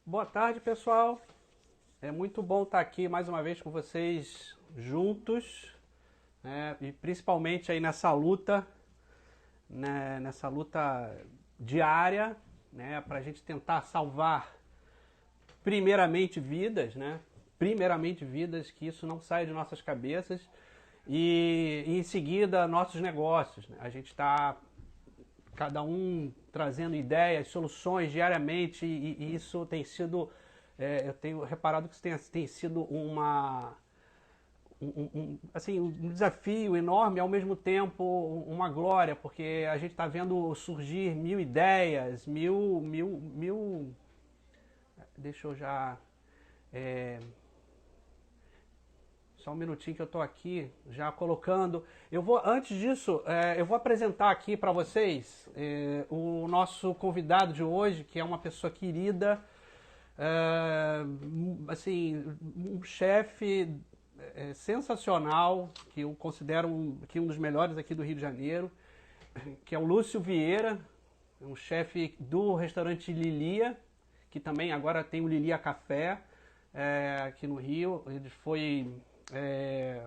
Boa tarde, pessoal. É muito bom estar aqui mais uma vez com vocês juntos, né? E principalmente aí nessa luta, né? Nessa luta diária, né? Para a gente tentar salvar primeiramente vidas, né? Primeiramente vidas, que isso não saia de nossas cabeças e em seguida nossos negócios, né? A gente está cada um trazendo ideias, soluções diariamente, e isso tem sido, eu tenho reparado que isso tem sido assim, um desafio enorme, ao mesmo tempo uma glória, porque a gente está vendo surgir mil ideias, deixa eu já, é, só um minutinho que eu estou aqui já colocando. Antes disso, eu vou apresentar aqui para vocês o nosso convidado de hoje, que é uma pessoa querida, assim, um chefe sensacional, que eu considero um dos melhores aqui do Rio de Janeiro, que é o Lúcio Vieira, um chefe do restaurante Lilia, que também agora tem o Lilia Café, aqui no Rio. Ele foi...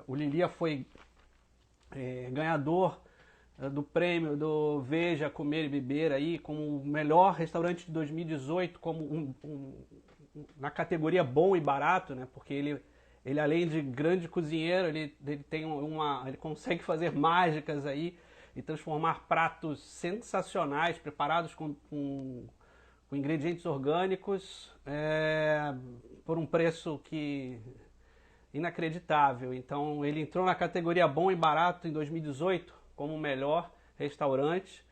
o Lilia foi ganhador do prêmio do Veja Comer e Beber aí, como o melhor restaurante de 2018, como na categoria bom e barato, né? Porque ele além de grande cozinheiro, ele tem ele consegue fazer mágicas aí e transformar pratos sensacionais, preparados com ingredientes orgânicos, por um preço que inacreditável. Então ele entrou na categoria bom e barato em 2018 como o melhor restaurante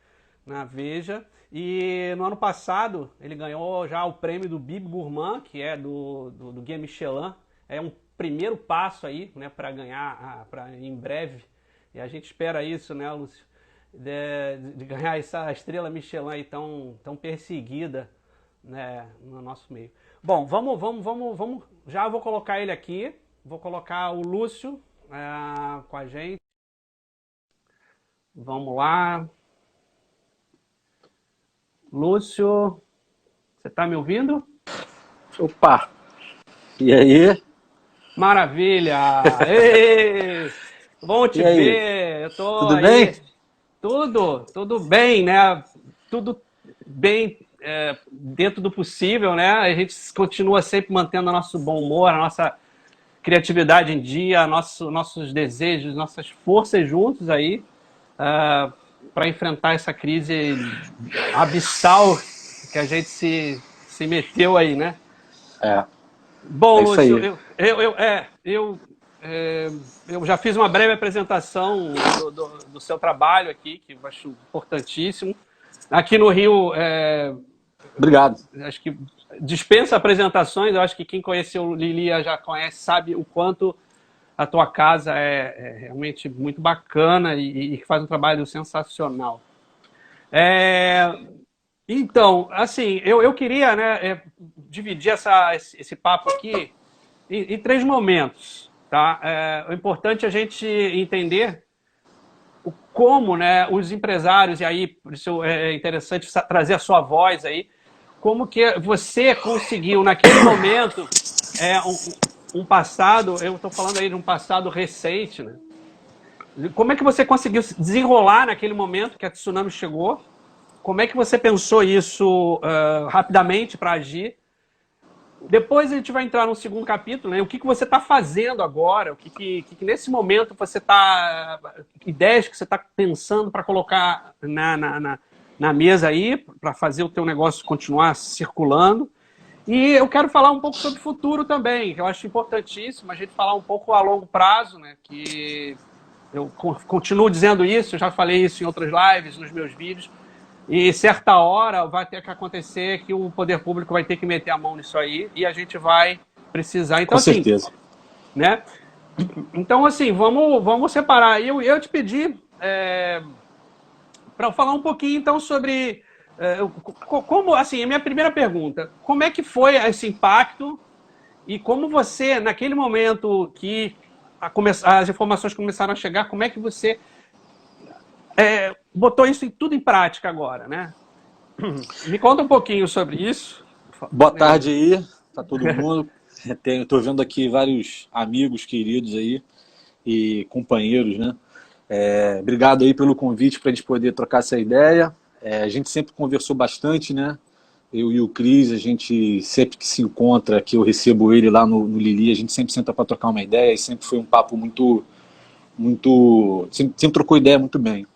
na Veja, e no ano passado ele ganhou já o prêmio do Bib Gourmand, que é do Guia Michelin. É um primeiro passo aí, né, para ganhar em breve, e a gente espera isso, né, Lúcio, de ganhar essa estrela Michelin aí tão perseguida, né, no nosso meio. Bom, vamos, já vou colocar ele aqui. Vou colocar o Lúcio com a gente. Vamos lá. Lúcio, você está me ouvindo? Opa! E aí? Maravilha! Ei, bom te E aí? ver. Eu tô Tudo bem? aí. Tudo bem, né? Tudo bem, dentro do possível, né? A gente continua sempre mantendo o nosso bom humor, a nossa criatividade em dia, nossos desejos, nossas forças juntos aí, para enfrentar essa crise abissal que a gente se meteu aí, né? É, Bom, é isso Lúcio, aí. é, eu já fiz uma breve apresentação do seu trabalho aqui, que eu acho importantíssimo. Aqui no Rio, Obrigado. acho que dispensa apresentações. Eu acho que quem conheceu o Lilia já conhece, sabe o quanto a tua casa é realmente muito bacana e que faz um trabalho sensacional. É, então, assim, eu queria, né, dividir esse papo aqui em três momentos, tá? O importante é a gente entender como, né, os empresários, e aí por isso é interessante trazer a sua voz aí, como que você conseguiu, naquele momento, um passado, eu estou falando aí de um passado recente, né? Como é que você conseguiu se desenrolar naquele momento que a tsunami chegou? Como é que você pensou isso rapidamente para agir? Depois a gente vai entrar no segundo capítulo, né? O que você está fazendo agora? O que nesse momento você está... Ideias que você está pensando para colocar na mesa aí, para fazer o teu negócio continuar circulando. E eu quero falar um pouco sobre o futuro também, que eu acho importantíssimo a gente falar um pouco a longo prazo, né? Que eu continuo dizendo isso, eu já falei isso em outras lives, nos meus vídeos, e certa hora vai ter que acontecer que o poder público vai ter que meter a mão nisso aí e a gente vai precisar. Então, Com assim, certeza. né? Então, assim, vamos separar. Eu te pedi para falar um pouquinho, então, sobre como, assim, a minha primeira pergunta, como é que foi esse impacto e como você, naquele momento que as informações começaram a chegar, como é que você botou isso tudo em prática agora, né? Me conta um pouquinho sobre isso. Boa tarde aí, tá todo mundo. Estou vendo aqui vários amigos queridos aí e companheiros, né? Obrigado aí pelo convite para a gente poder trocar essa ideia. A gente sempre conversou bastante, né? Eu e o Cris, a gente sempre que se encontra, que eu recebo ele lá no Lili, a gente sempre senta para trocar uma ideia e sempre foi um papo sempre trocou ideia muito bem.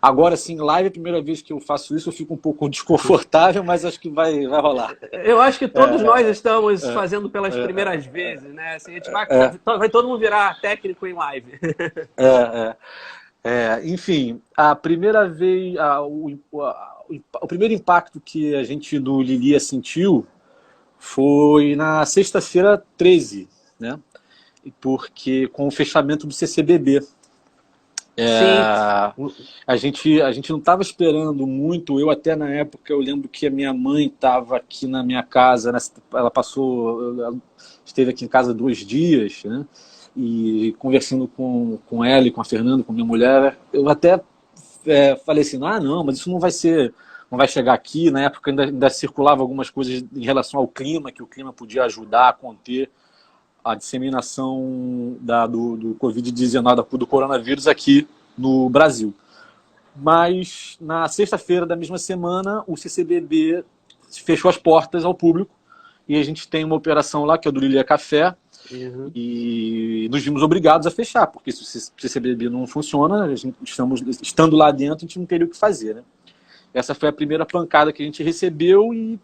Agora sim, live é a primeira vez que eu faço isso, eu fico um pouco desconfortável, mas acho que vai rolar. Eu acho que todos nós estamos fazendo pelas primeiras vezes, né? Assim, a gente vai todo mundo virar técnico em live. Enfim, a primeira vez, o primeiro impacto que a gente do Lilia sentiu foi na sexta-feira 13, né? Porque com o fechamento do CCBB. A gente não estava esperando muito. Eu até na época eu lembro que a minha mãe estava aqui na minha casa, né? Ela esteve aqui em casa 2 dias, né? E conversando com ela e com a Fernanda, com a minha mulher, eu até falei assim, não, mas isso não vai chegar aqui. Na época ainda circulava algumas coisas em relação ao clima, que o clima podia ajudar a conter a disseminação do Covid-19, do coronavírus aqui no Brasil. Mas na sexta-feira da mesma semana, o CCBB fechou as portas ao público e a gente tem uma operação lá, que é o do Lilia Café, e nos vimos obrigados a fechar, porque se o CCBB não funciona, a gente estando lá dentro, a gente não teria o que fazer, né? Essa foi a primeira pancada que a gente recebeu e,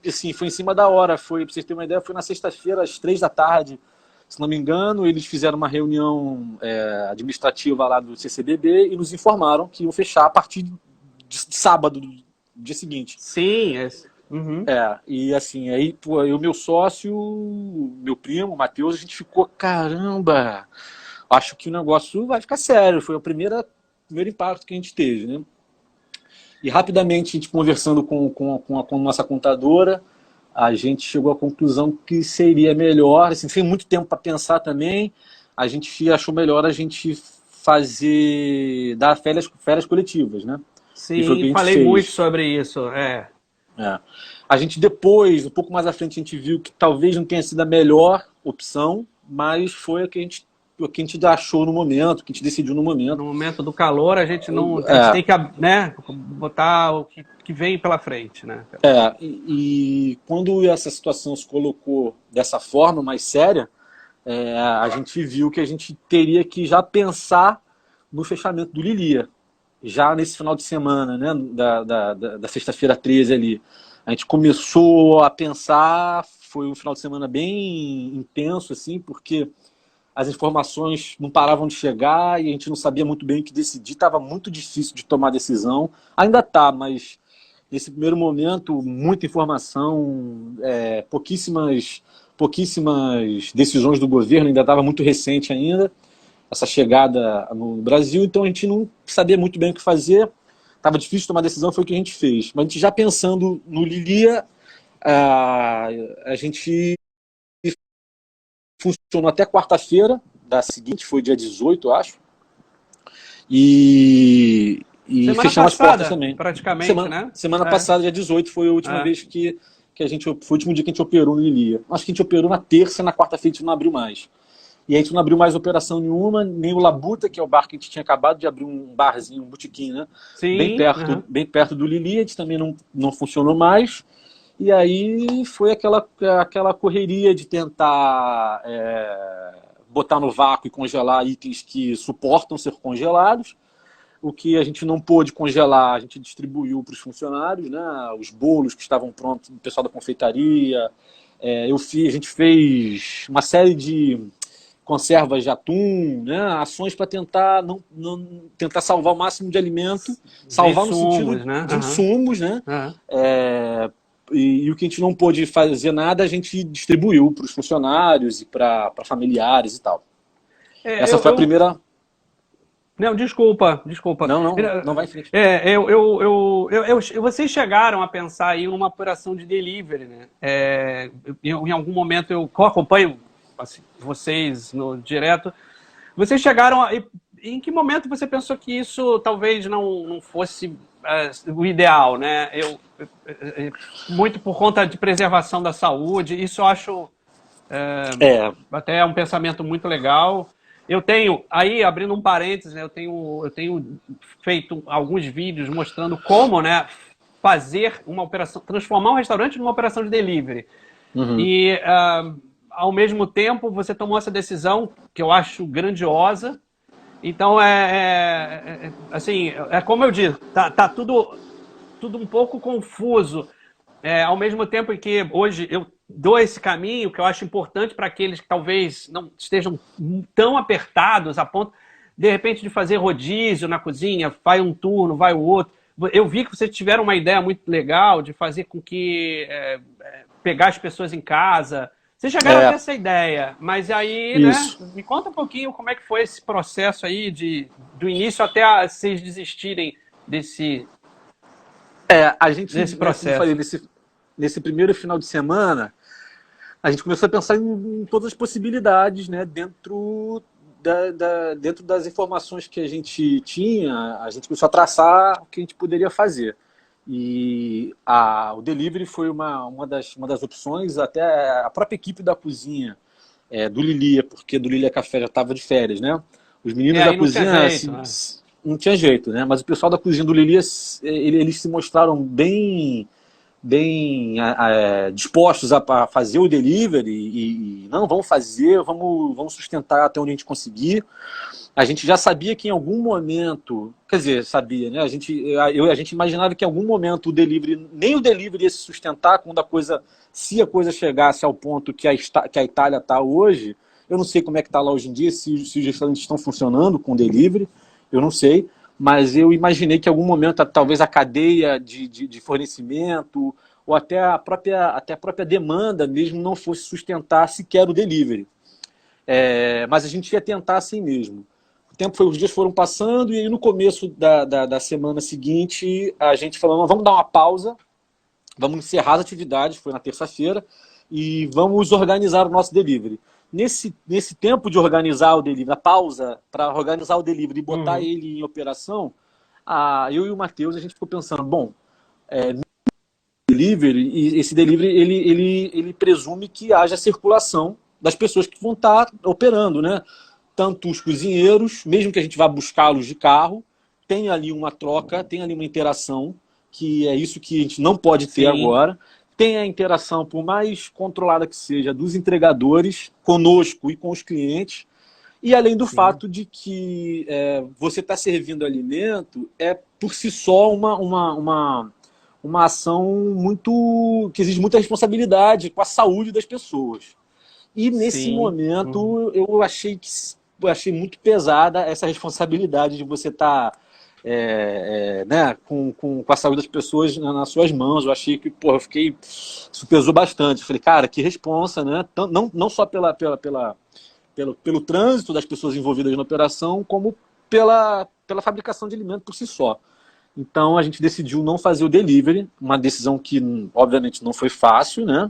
assim, foi em cima da hora. Pra vocês terem uma ideia, foi na sexta-feira, às 3 da tarde, se não me engano, eles fizeram uma reunião administrativa lá do CCBB e nos informaram que iam fechar a partir de sábado, do dia seguinte. Sim, e assim, aí eu, meu sócio, meu primo, o Matheus, a gente ficou, caramba, acho que o negócio vai ficar sério. Foi o primeiro impacto que a gente teve, né? E rapidamente, a gente conversando com a nossa contadora, a gente chegou à conclusão que seria melhor, assim, sem muito tempo para pensar também, a gente achou melhor a gente dar férias coletivas, né? Sim, falei muito sobre isso. A gente depois, um pouco mais à frente, a gente viu que talvez não tenha sido a melhor opção, mas foi o que a gente achou no momento, que a gente decidiu no momento. No momento do calor, a gente tem que, né, botar o que vem pela frente, né? E quando essa situação se colocou dessa forma mais séria, a gente viu que a gente teria que já pensar no fechamento do Lilia, já nesse final de semana, né, da sexta-feira 13 ali. A gente começou a pensar, foi um final de semana bem intenso, assim, porque as informações não paravam de chegar e a gente não sabia muito bem o que decidir, estava muito difícil de tomar decisão. Ainda está, mas nesse primeiro momento, muita informação, pouquíssimas decisões do governo, ainda estava muito recente ainda, essa chegada no Brasil, então a gente não sabia muito bem o que fazer, estava difícil de tomar decisão, foi o que a gente fez. Mas a gente já pensando no Lilia, a gente funcionou até quarta-feira da seguinte, foi dia 18, eu acho, e fechamos as portas também. Praticamente, né? Semana passada, dia 18, foi a última vez que a gente, foi o último dia que a gente operou no Lilia. Acho que a gente operou na terça, na quarta-feira a gente não abriu mais. E a gente não abriu mais operação nenhuma, nem o Labuta, que é o bar que a gente tinha acabado de abrir, um barzinho, um botequim, né? Sim, bem perto do Lilia, a gente também não funcionou mais. E aí foi aquela correria de tentar botar no vácuo e congelar itens que suportam ser congelados. O que a gente não pôde congelar, a gente distribuiu para os funcionários, né? Os bolos que estavam prontos, o pessoal da confeitaria. A gente fez uma série de conservas de atum, né? Ações para tentar tentar salvar o máximo de alimento, salvar no sentido de insumos, né? E o que a gente não pôde fazer nada, a gente distribuiu para os funcionários e para familiares e tal. Essa foi a primeira... Não, desculpa. Não vai em frente. Vocês chegaram a pensar em uma operação de delivery, né? Em algum momento eu acompanho assim, vocês no direto. Vocês chegaram em que momento você pensou que isso talvez não fosse o ideal, né? Muito por conta de preservação da saúde, isso eu acho É. até um pensamento muito legal. Eu tenho, aí abrindo um parênteses, né, eu tenho feito alguns vídeos mostrando como, né, fazer uma operação, transformar um restaurante numa operação de delivery. Uhum. E, ao mesmo tempo, você tomou essa decisão que eu acho grandiosa. Então, assim, é como eu disse, tá tudo um pouco confuso. Ao mesmo tempo que hoje eu dou esse caminho que eu acho importante para aqueles que talvez não estejam tão apertados a ponto, de repente, de fazer rodízio na cozinha, vai um turno, vai o outro. Eu vi que vocês tiveram uma ideia muito legal de fazer com que pegar as pessoas em casa. Vocês chegaram a ter É, essa ideia, mas aí, né, isso. me conta um pouquinho como é que foi esse processo aí do início até vocês desistirem A gente, desse né, como eu falei, processo. nesse primeiro final de semana, a gente começou a pensar em todas as possibilidades, né, dentro das informações que a gente tinha, a gente começou a traçar o que a gente poderia fazer. E o delivery foi uma das opções, até a própria equipe da cozinha, do Lilia, porque do Lilia Café já estava de férias, né? Os meninos da Aí não tinha cozinha jeito, né? não tinha jeito, né? Mas o pessoal da cozinha do Lilia, eles se mostraram bem dispostos a fazer o delivery e não, vamos fazer, vamos sustentar até onde a gente conseguir. A gente já sabia que em algum momento, quer dizer, sabia, né? A gente imaginava que em algum momento nem o delivery ia se sustentar se a coisa chegasse ao ponto que a Itália está hoje. Eu não sei como é que está lá hoje em dia, se os restaurantes estão funcionando com delivery, eu não sei, mas eu imaginei que em algum momento talvez a cadeia de fornecimento ou até a própria demanda mesmo não fosse sustentar sequer o delivery. Mas a gente ia tentar assim mesmo. Os dias foram passando e aí no começo da semana seguinte a gente falou, não, vamos dar uma pausa, vamos encerrar as atividades, foi na terça-feira, e vamos organizar o nosso delivery. Nesse tempo de organizar o delivery, a pausa para organizar o delivery e botar Uhum. ele em operação, eu e o Matheus, a gente ficou pensando, bom, delivery, e esse delivery ele presume que haja circulação das pessoas que vão estar operando, né? Tanto os cozinheiros, mesmo que a gente vá buscá-los de carro, tem ali uma troca, tem ali uma interação, que é isso que a gente não pode ter Sim, agora. Tem a interação, por mais controlada que seja, dos entregadores conosco e com os clientes. E além do sim, fato de que você está servindo alimento, por si só uma ação que exige muita responsabilidade com a saúde das pessoas. E nesse sim. Uhum. momento eu achei muito pesada essa responsabilidade de você estar né, com a saúde das pessoas nas suas mãos. Eu achei que, porra, isso pesou bastante. Eu falei, cara, que responsa, né? Não só pelo trânsito das pessoas envolvidas na operação, como pela fabricação de alimento por si só. Então a gente decidiu não fazer o delivery, uma decisão que obviamente não foi fácil, né?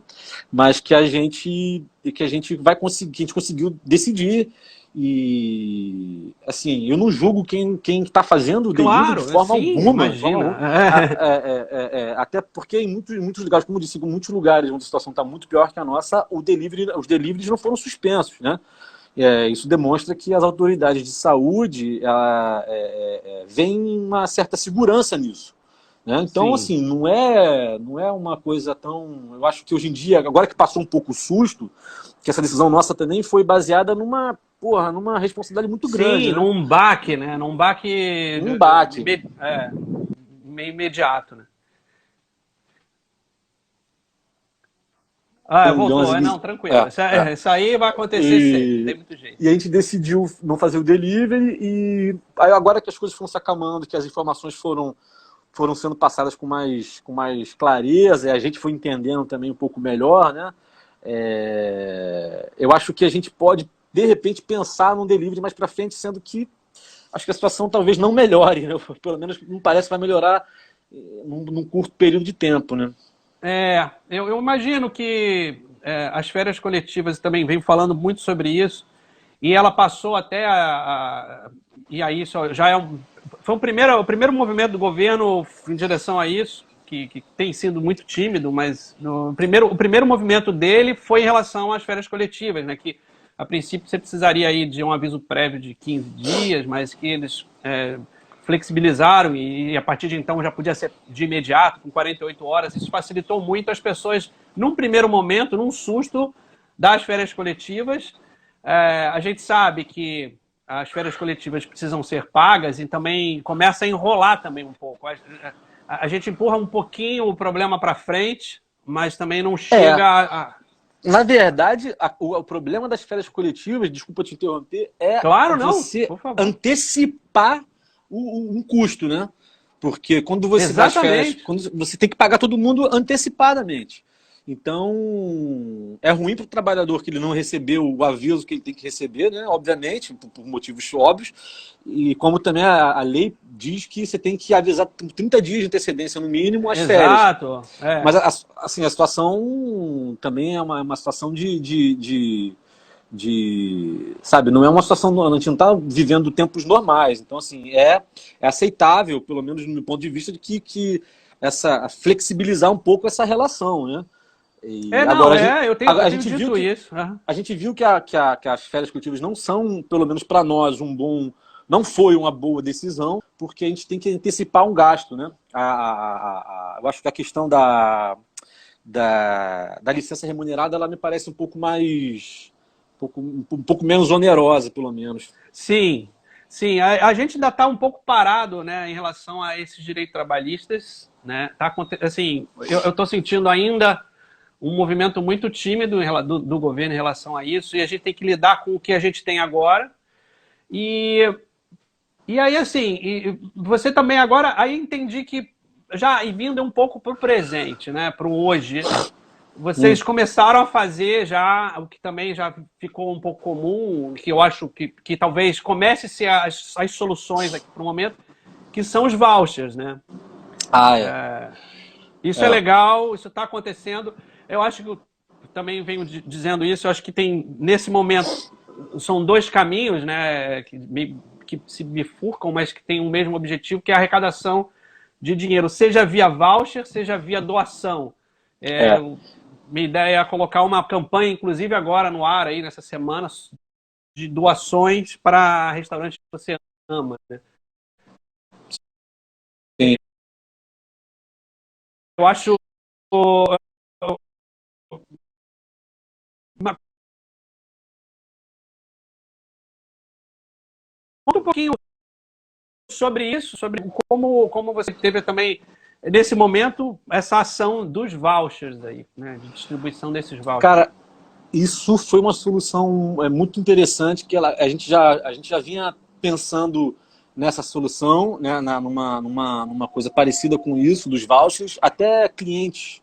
Mas que a gente vai conseguir, que a gente conseguiu decidir. E assim, eu não julgo quem está fazendo o delivery de Claro, forma sim, alguma, de forma imagina. alguma. Até porque em muitos lugares, como eu disse, em muitos lugares onde a situação está muito pior que a nossa, os deliveries não foram suspensos, né? Isso demonstra que as autoridades de saúde veem uma certa segurança nisso, né? Então, Sim, assim, não é uma coisa tão... Eu acho que hoje em dia, agora que passou um pouco o susto, que essa decisão nossa também foi baseada numa responsabilidade muito grande, sim, né? num baque, né? Num baque Um embate. meio imediato, né? Ah, Deu umas voltou. Não, tranquilo. é. Isso aí vai acontecer sempre, não E, tem muito jeito. e a gente decidiu não fazer o delivery e aí agora que as coisas foram se acalmando, que as informações foram sendo passadas com mais clareza, e a gente foi entendendo também um pouco melhor, né? Eu acho que a gente pode, de repente, pensar num delivery mais para frente, sendo que acho que a situação talvez não melhore, né? Pelo menos não parece que vai melhorar num curto período de tempo, né? Eu imagino que as férias coletivas também vem falando muito sobre isso, e ela passou até e aí isso já foi o primeiro movimento do governo em direção a isso, que tem sido muito tímido, mas o primeiro movimento dele foi em relação às férias coletivas, né, que a princípio você precisaria aí de um aviso prévio de 15 dias, mas que eles flexibilizaram e a partir de então já podia ser de imediato, com 48 horas. Isso facilitou muito as pessoas, num primeiro momento, num susto das férias coletivas. A gente sabe que as férias coletivas precisam ser pagas e também começa a enrolar também um pouco. A gente empurra um pouquinho o problema para frente, mas também não É, chega na verdade, o problema das férias coletivas, desculpa te interromper, é Claro, não, você por favor. antecipar um custo, né? Porque quando você dá as férias, Exatamente. quando você tem que pagar todo mundo antecipadamente. Então, é ruim para o trabalhador que ele não recebeu o aviso que ele tem que receber, né? Obviamente, por motivos óbvios. E como também a lei diz que você tem que avisar com 30 dias de antecedência, no mínimo, as férias. Exato. É. Mas assim, a situação também é uma situação sabe, não é uma situação, a gente não está vivendo tempos normais. Então, assim, é aceitável, pelo menos do meu ponto de vista, de que flexibilizar um pouco essa relação, né? E Não, agora eu a tenho gente viu dito que isso. Aham. a gente viu que as férias coletivas não são, pelo menos para nós, não foi uma boa decisão, porque a gente tem que antecipar um gasto, né? Eu acho que a questão da licença remunerada, ela me parece um pouco mais, um pouco menos onerosa, pelo menos. Sim, sim. A gente ainda está um pouco parado, né, em relação a esses direitos trabalhistas, né? Assim, eu estou sentindo ainda um movimento muito tímido do governo em relação a isso, e a gente tem que lidar com o que a gente tem agora. E, e aí, assim, você também agora, aí entendi que já e vindo um pouco para o presente, né, para o hoje, Hum. vocês começaram a fazer já o que também já ficou um pouco comum, que eu acho que talvez comece a ser as soluções aqui para o momento, que são os vouchers, né? Ah, é. Isso é É. legal, isso está acontecendo. Eu acho que eu também venho dizendo isso, eu acho que tem, nesse momento, são dois caminhos, né, que se bifurcam, mas que têm o mesmo objetivo, que é a arrecadação de dinheiro, seja via voucher, seja via doação. É, É. minha ideia é colocar uma campanha, inclusive agora no ar, aí, nessa semana, de doações para restaurantes que você ama, né? Sim. Eu acho uma, conta um pouquinho sobre isso, sobre como você teve também, nesse momento, essa ação dos vouchers aí, né, de distribuição desses vouchers. Cara, isso foi uma solução muito interessante, que a gente já vinha pensando nessa solução, né, numa coisa parecida com isso, dos vouchers. Até clientes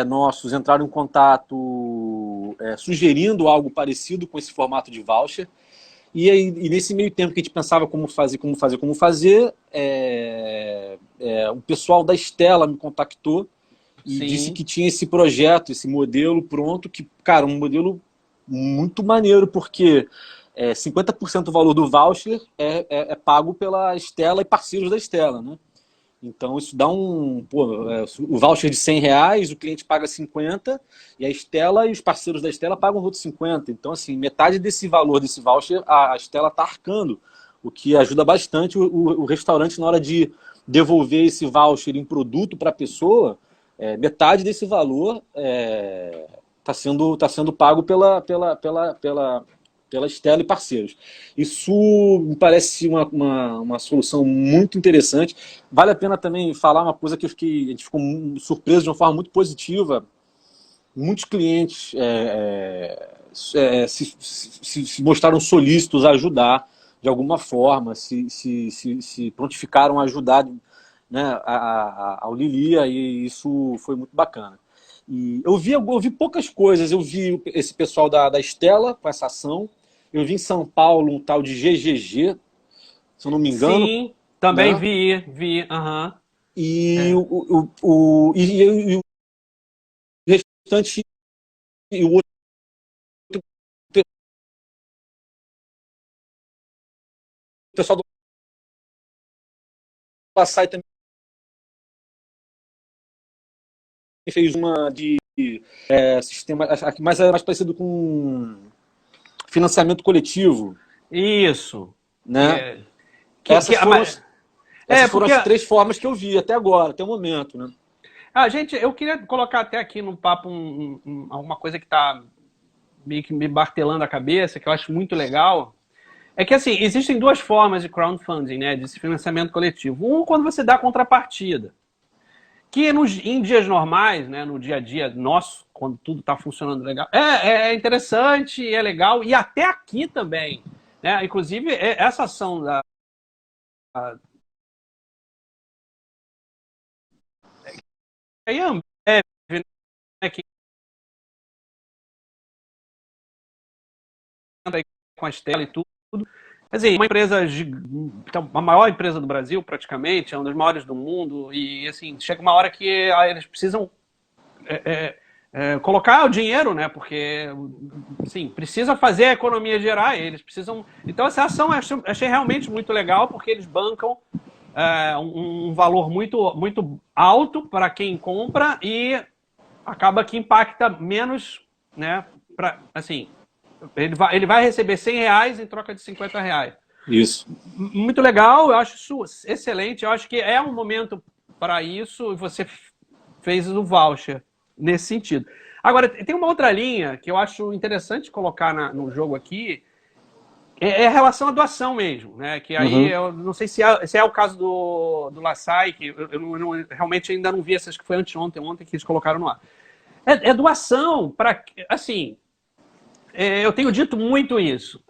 nossos entraram em contato sugerindo algo parecido com esse formato de voucher. E nesse meio tempo que a gente pensava como fazer, o pessoal da Stella me contactou e disse Sim, que tinha esse projeto, esse modelo pronto, que, cara, um modelo muito maneiro, porque 50% do valor do voucher é pago pela Stella e parceiros da Stella, né? Então isso dá o voucher de R$ 100, o cliente paga 50 e a Stella e os parceiros da Stella pagam os outros 50. Então, assim, metade desse valor desse voucher a Stella está arcando, o que ajuda bastante o restaurante na hora de devolver esse voucher em produto para a pessoa. Metade desse valor tá sendo pago pela Stella e parceiros. Isso me parece uma solução muito interessante. Vale a pena também falar uma coisa que a gente ficou surpreso de uma forma muito positiva. Muitos clientes se mostraram solícitos a ajudar de alguma forma, se prontificaram a ajudar, né, ao Lilia, e isso foi muito bacana. E eu vi poucas coisas. Eu vi esse pessoal da Stella com essa ação. Eu vi em São Paulo um tal de GGG, se eu não me engano, sim, também né? vi, aham. E É. o restante, e o outro pessoal Açaí também fez uma de sistema, mais parecido com financiamento coletivo. Isso. Né? Essas foram porque as 3 formas que eu vi até agora, até o momento. Né? Gente, eu queria colocar até aqui no papo alguma coisa que está meio que me martelando a cabeça, que eu acho muito legal. É que, assim, existem 2 formas de crowdfunding, né, de financiamento coletivo. Um, quando você dá contrapartida, que em dias normais, né, no dia a dia nosso, quando tudo está funcionando legal, é interessante, é legal, e até aqui também. Né? Inclusive, essa ação da... É, né, que entra aí com a Estela e tudo. Quer dizer, uma empresa, a maior empresa do Brasil, praticamente, é uma das maiores do mundo, e assim, chega uma hora que eles precisam colocar o dinheiro, né? Porque, assim, precisa fazer a economia gerar, eles precisam... Então, essa ação eu achei realmente muito legal, porque eles bancam um valor muito, muito alto para quem compra e acaba que impacta menos, né? Assim, ele vai receber R$100 em troca de R$50. Isso. Muito legal, eu acho isso excelente. Eu acho que é um momento para isso e você fez o voucher nesse sentido. Agora, tem uma outra linha que eu acho interessante colocar no jogo aqui, é a relação à doação mesmo, né? Que aí eu não sei se é o caso do Laçai, que eu realmente ainda não vi essas, que foi ontem que eles colocaram no ar. É doação para, assim... eu tenho dito muito isso.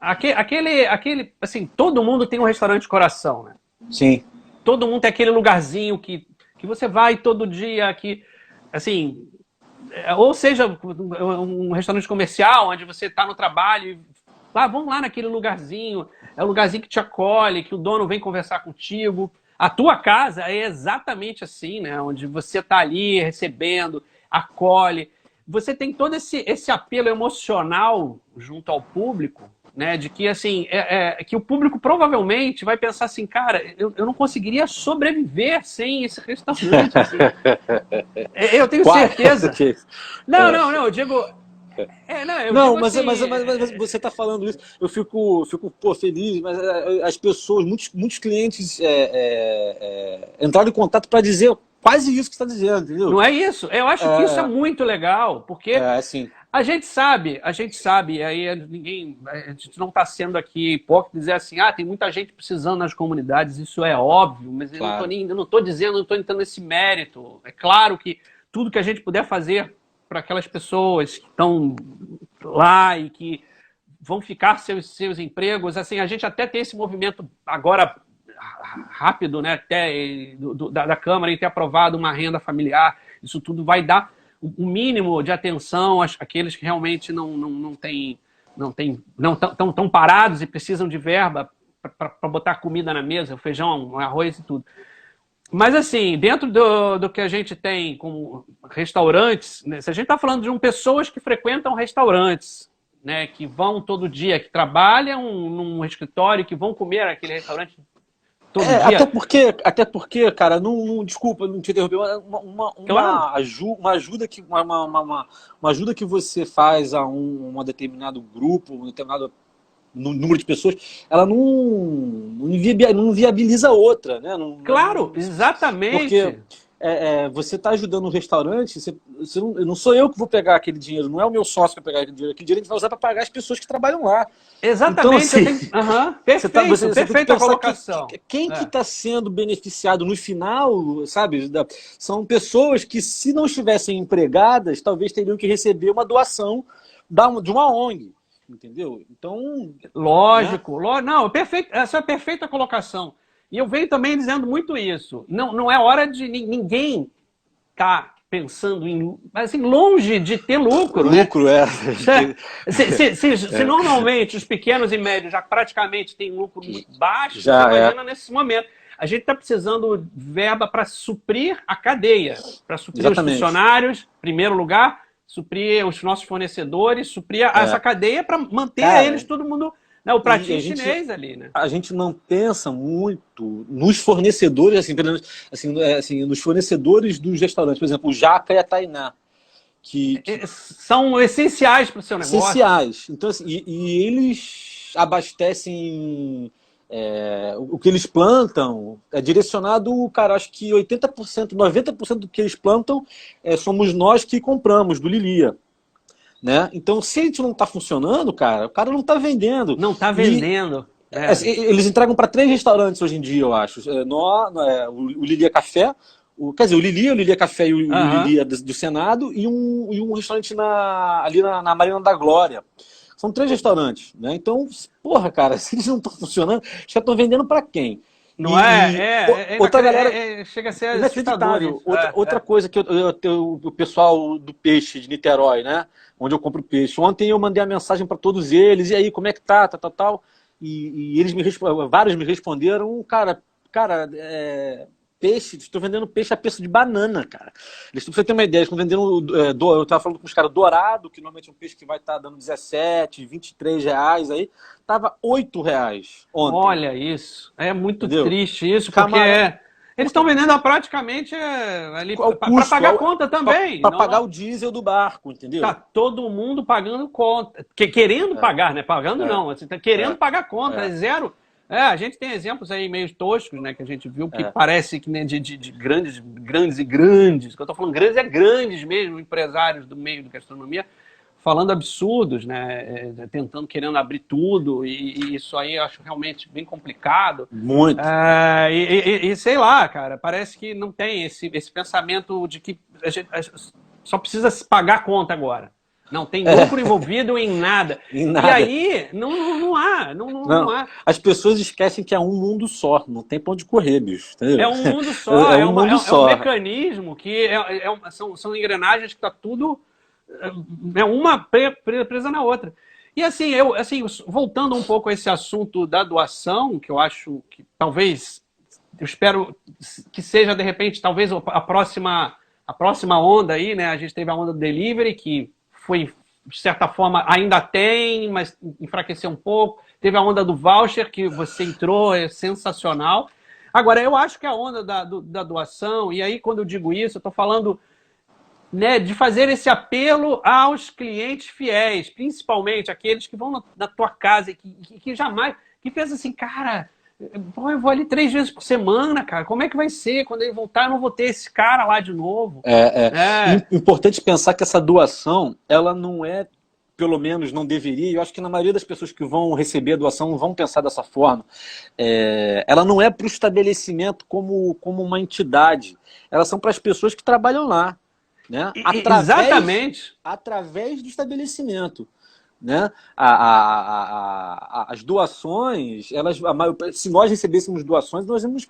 Assim, todo mundo tem um restaurante de coração, né? Sim. Todo mundo tem aquele lugarzinho que você vai todo dia, que, assim, ou seja, um restaurante comercial onde você está no trabalho e vamos lá naquele lugarzinho, é o lugarzinho que te acolhe, que o dono vem conversar contigo. A tua casa é exatamente assim, né? Onde você está ali recebendo, acolhe. Você tem todo esse apelo emocional junto ao público, né? De que, assim, que o público provavelmente vai pensar assim, cara, eu não conseguiria sobreviver sem esse restaurante. Assim. Eu tenho certeza. Não, eu digo... mas você está falando isso, eu fico feliz, mas as pessoas, muitos clientes entraram em contato para dizer quase isso que você está dizendo, entendeu? Não é isso? Eu acho que isso é muito legal, porque sim. a gente sabe, e aí a gente não está sendo aqui hipócrita dizer assim, tem muita gente precisando nas comunidades, isso é óbvio, mas claro. Eu não estou entrando nesse mérito. É claro que tudo que a gente puder fazer para aquelas pessoas que estão lá e que vão ficar seus empregos, assim, a gente até tem esse movimento agora rápido, né, até da Câmara em ter aprovado uma renda familiar. Isso tudo vai dar o mínimo de atenção àqueles que realmente não estão parados e precisam de verba para botar comida na mesa, o feijão, o arroz e tudo. Mas, assim, dentro do que a gente tem como restaurantes, né, se a gente está falando de pessoas que frequentam restaurantes, né, que vão todo dia, que trabalham num escritório, que vão comer naquele restaurante todo dia. Até porque, cara, desculpa, não te interromper, Claro. uma ajuda que você faz a um determinado grupo, um determinado número de pessoas, ela não viabiliza outra, né? Claro, exatamente. Porque você está ajudando um restaurante, não sou eu que vou pegar aquele dinheiro, não é o meu sócio que vai pegar aquele dinheiro a gente vai usar para pagar as pessoas que trabalham lá. Exatamente. Então, assim, perfeita a colocação. Quem que está sendo beneficiado no final, sabe, são pessoas que, se não estivessem empregadas, talvez teriam que receber uma doação de uma ONG. Entendeu? Então... Lógico. Não, perfeito, essa é a perfeita colocação. E eu venho também dizendo muito isso. Não é hora de ninguém estar pensando em... Assim, longe de ter lucro. Lucro, né? Se normalmente os pequenos e médios já praticamente têm lucro muito baixo, você imagina nesse momento. A gente está precisando de verba para suprir a cadeia, para suprir os funcionários, em primeiro lugar, suprir os nossos fornecedores, suprir essa cadeia para manter eles, todo mundo É o E pratinho a gente, chinês ali, né? a gente não pensa muito nos fornecedores, assim, pelo menos, assim, assim, nos fornecedores dos restaurantes. Por exemplo, o Jaca e a Tainá, que São essenciais para o seu negócio. essenciais. Então, assim, e eles abastecem o que eles plantam é direcionado, cara, acho que 80%, 90% do que eles plantam somos nós que compramos, do Lilia. Né? Então, se a gente não está funcionando, cara, o cara não está vendendo. Não está E vendendo. assim, eles entregam para 3 restaurantes hoje em dia, eu acho. O Lilia Café, quer dizer, o Lilia Café e o Aham. Lilia do Senado e um restaurante ali na Marina da Glória. São 3 restaurantes, né? Então, porra, cara, se eles não estão funcionando, já estão vendendo para quem? Não é? Outra galera, Chega a ser assustador inacreditável. isso. Outra coisa que o pessoal do peixe de Niterói, né? Onde eu compro peixe. Ontem eu mandei a mensagem para todos eles, e aí, como é que tá, tal. E eles vários me responderam, cara, peixe, estou vendendo peixe a preço de banana, cara. Pra você ter uma ideia, eles estão vendendo, eu estava falando com os caras, dourado, que normalmente é um peixe que vai estar dando 17, 23 reais aí, tava 8 reais ontem. Olha isso. É muito Entendeu? triste isso, porque Camarão. eles estão vendendo praticamente ali Qual o para custo? pagar conta também. Para Não, pagar não. o diesel do barco, entendeu? Tá todo mundo pagando conta. Querendo pagar, né? Pagando É, não. Assim, tá querendo é, pagar conta. é, É zero. A gente tem exemplos aí meio toscos, né? Que a gente viu que é. parece que né, de grandes e grandes. Que eu tô falando grandes é grandes mesmo, empresários do meio da gastronomia, falando absurdos, né? Querendo abrir tudo. E isso aí eu acho realmente bem complicado. Muito. E sei lá, cara, parece que não tem esse pensamento de que a gente só precisa pagar a conta agora. Não tem lucro envolvido em nada. Em E nada. aí não há, não Não, há. as pessoas esquecem que é um mundo só, não tem pra onde correr, bicho, entendeu? É um mundo só, É um mundo é um só. mecanismo que são engrenagens que está tudo uma presa na outra. E assim, voltando um pouco a esse assunto da doação, que eu acho que talvez, eu espero que seja de repente, talvez a próxima onda aí, né? A gente teve a onda do delivery, que foi, de certa forma, ainda tem, mas enfraqueceu um pouco. Teve a onda do voucher, que você entrou, é sensacional. Agora, eu acho que a onda da doação, e aí quando eu digo isso, eu estou falando, né, de fazer esse apelo aos clientes fiéis, principalmente aqueles que vão na tua casa e que jamais, que pensa assim, cara, pô, eu vou ali 3 vezes por semana, cara, como é que vai ser? Quando ele voltar, eu não vou ter esse cara lá de novo. Importante pensar que essa doação, ela não é, pelo menos não deveria, eu acho que na maioria das pessoas que vão receber a doação vão pensar dessa forma, ela não é para o estabelecimento como uma entidade, elas são para as pessoas que trabalham lá. Né? Exatamente. Através do estabelecimento. Né? As doações, se nós recebêssemos doações, nós íamos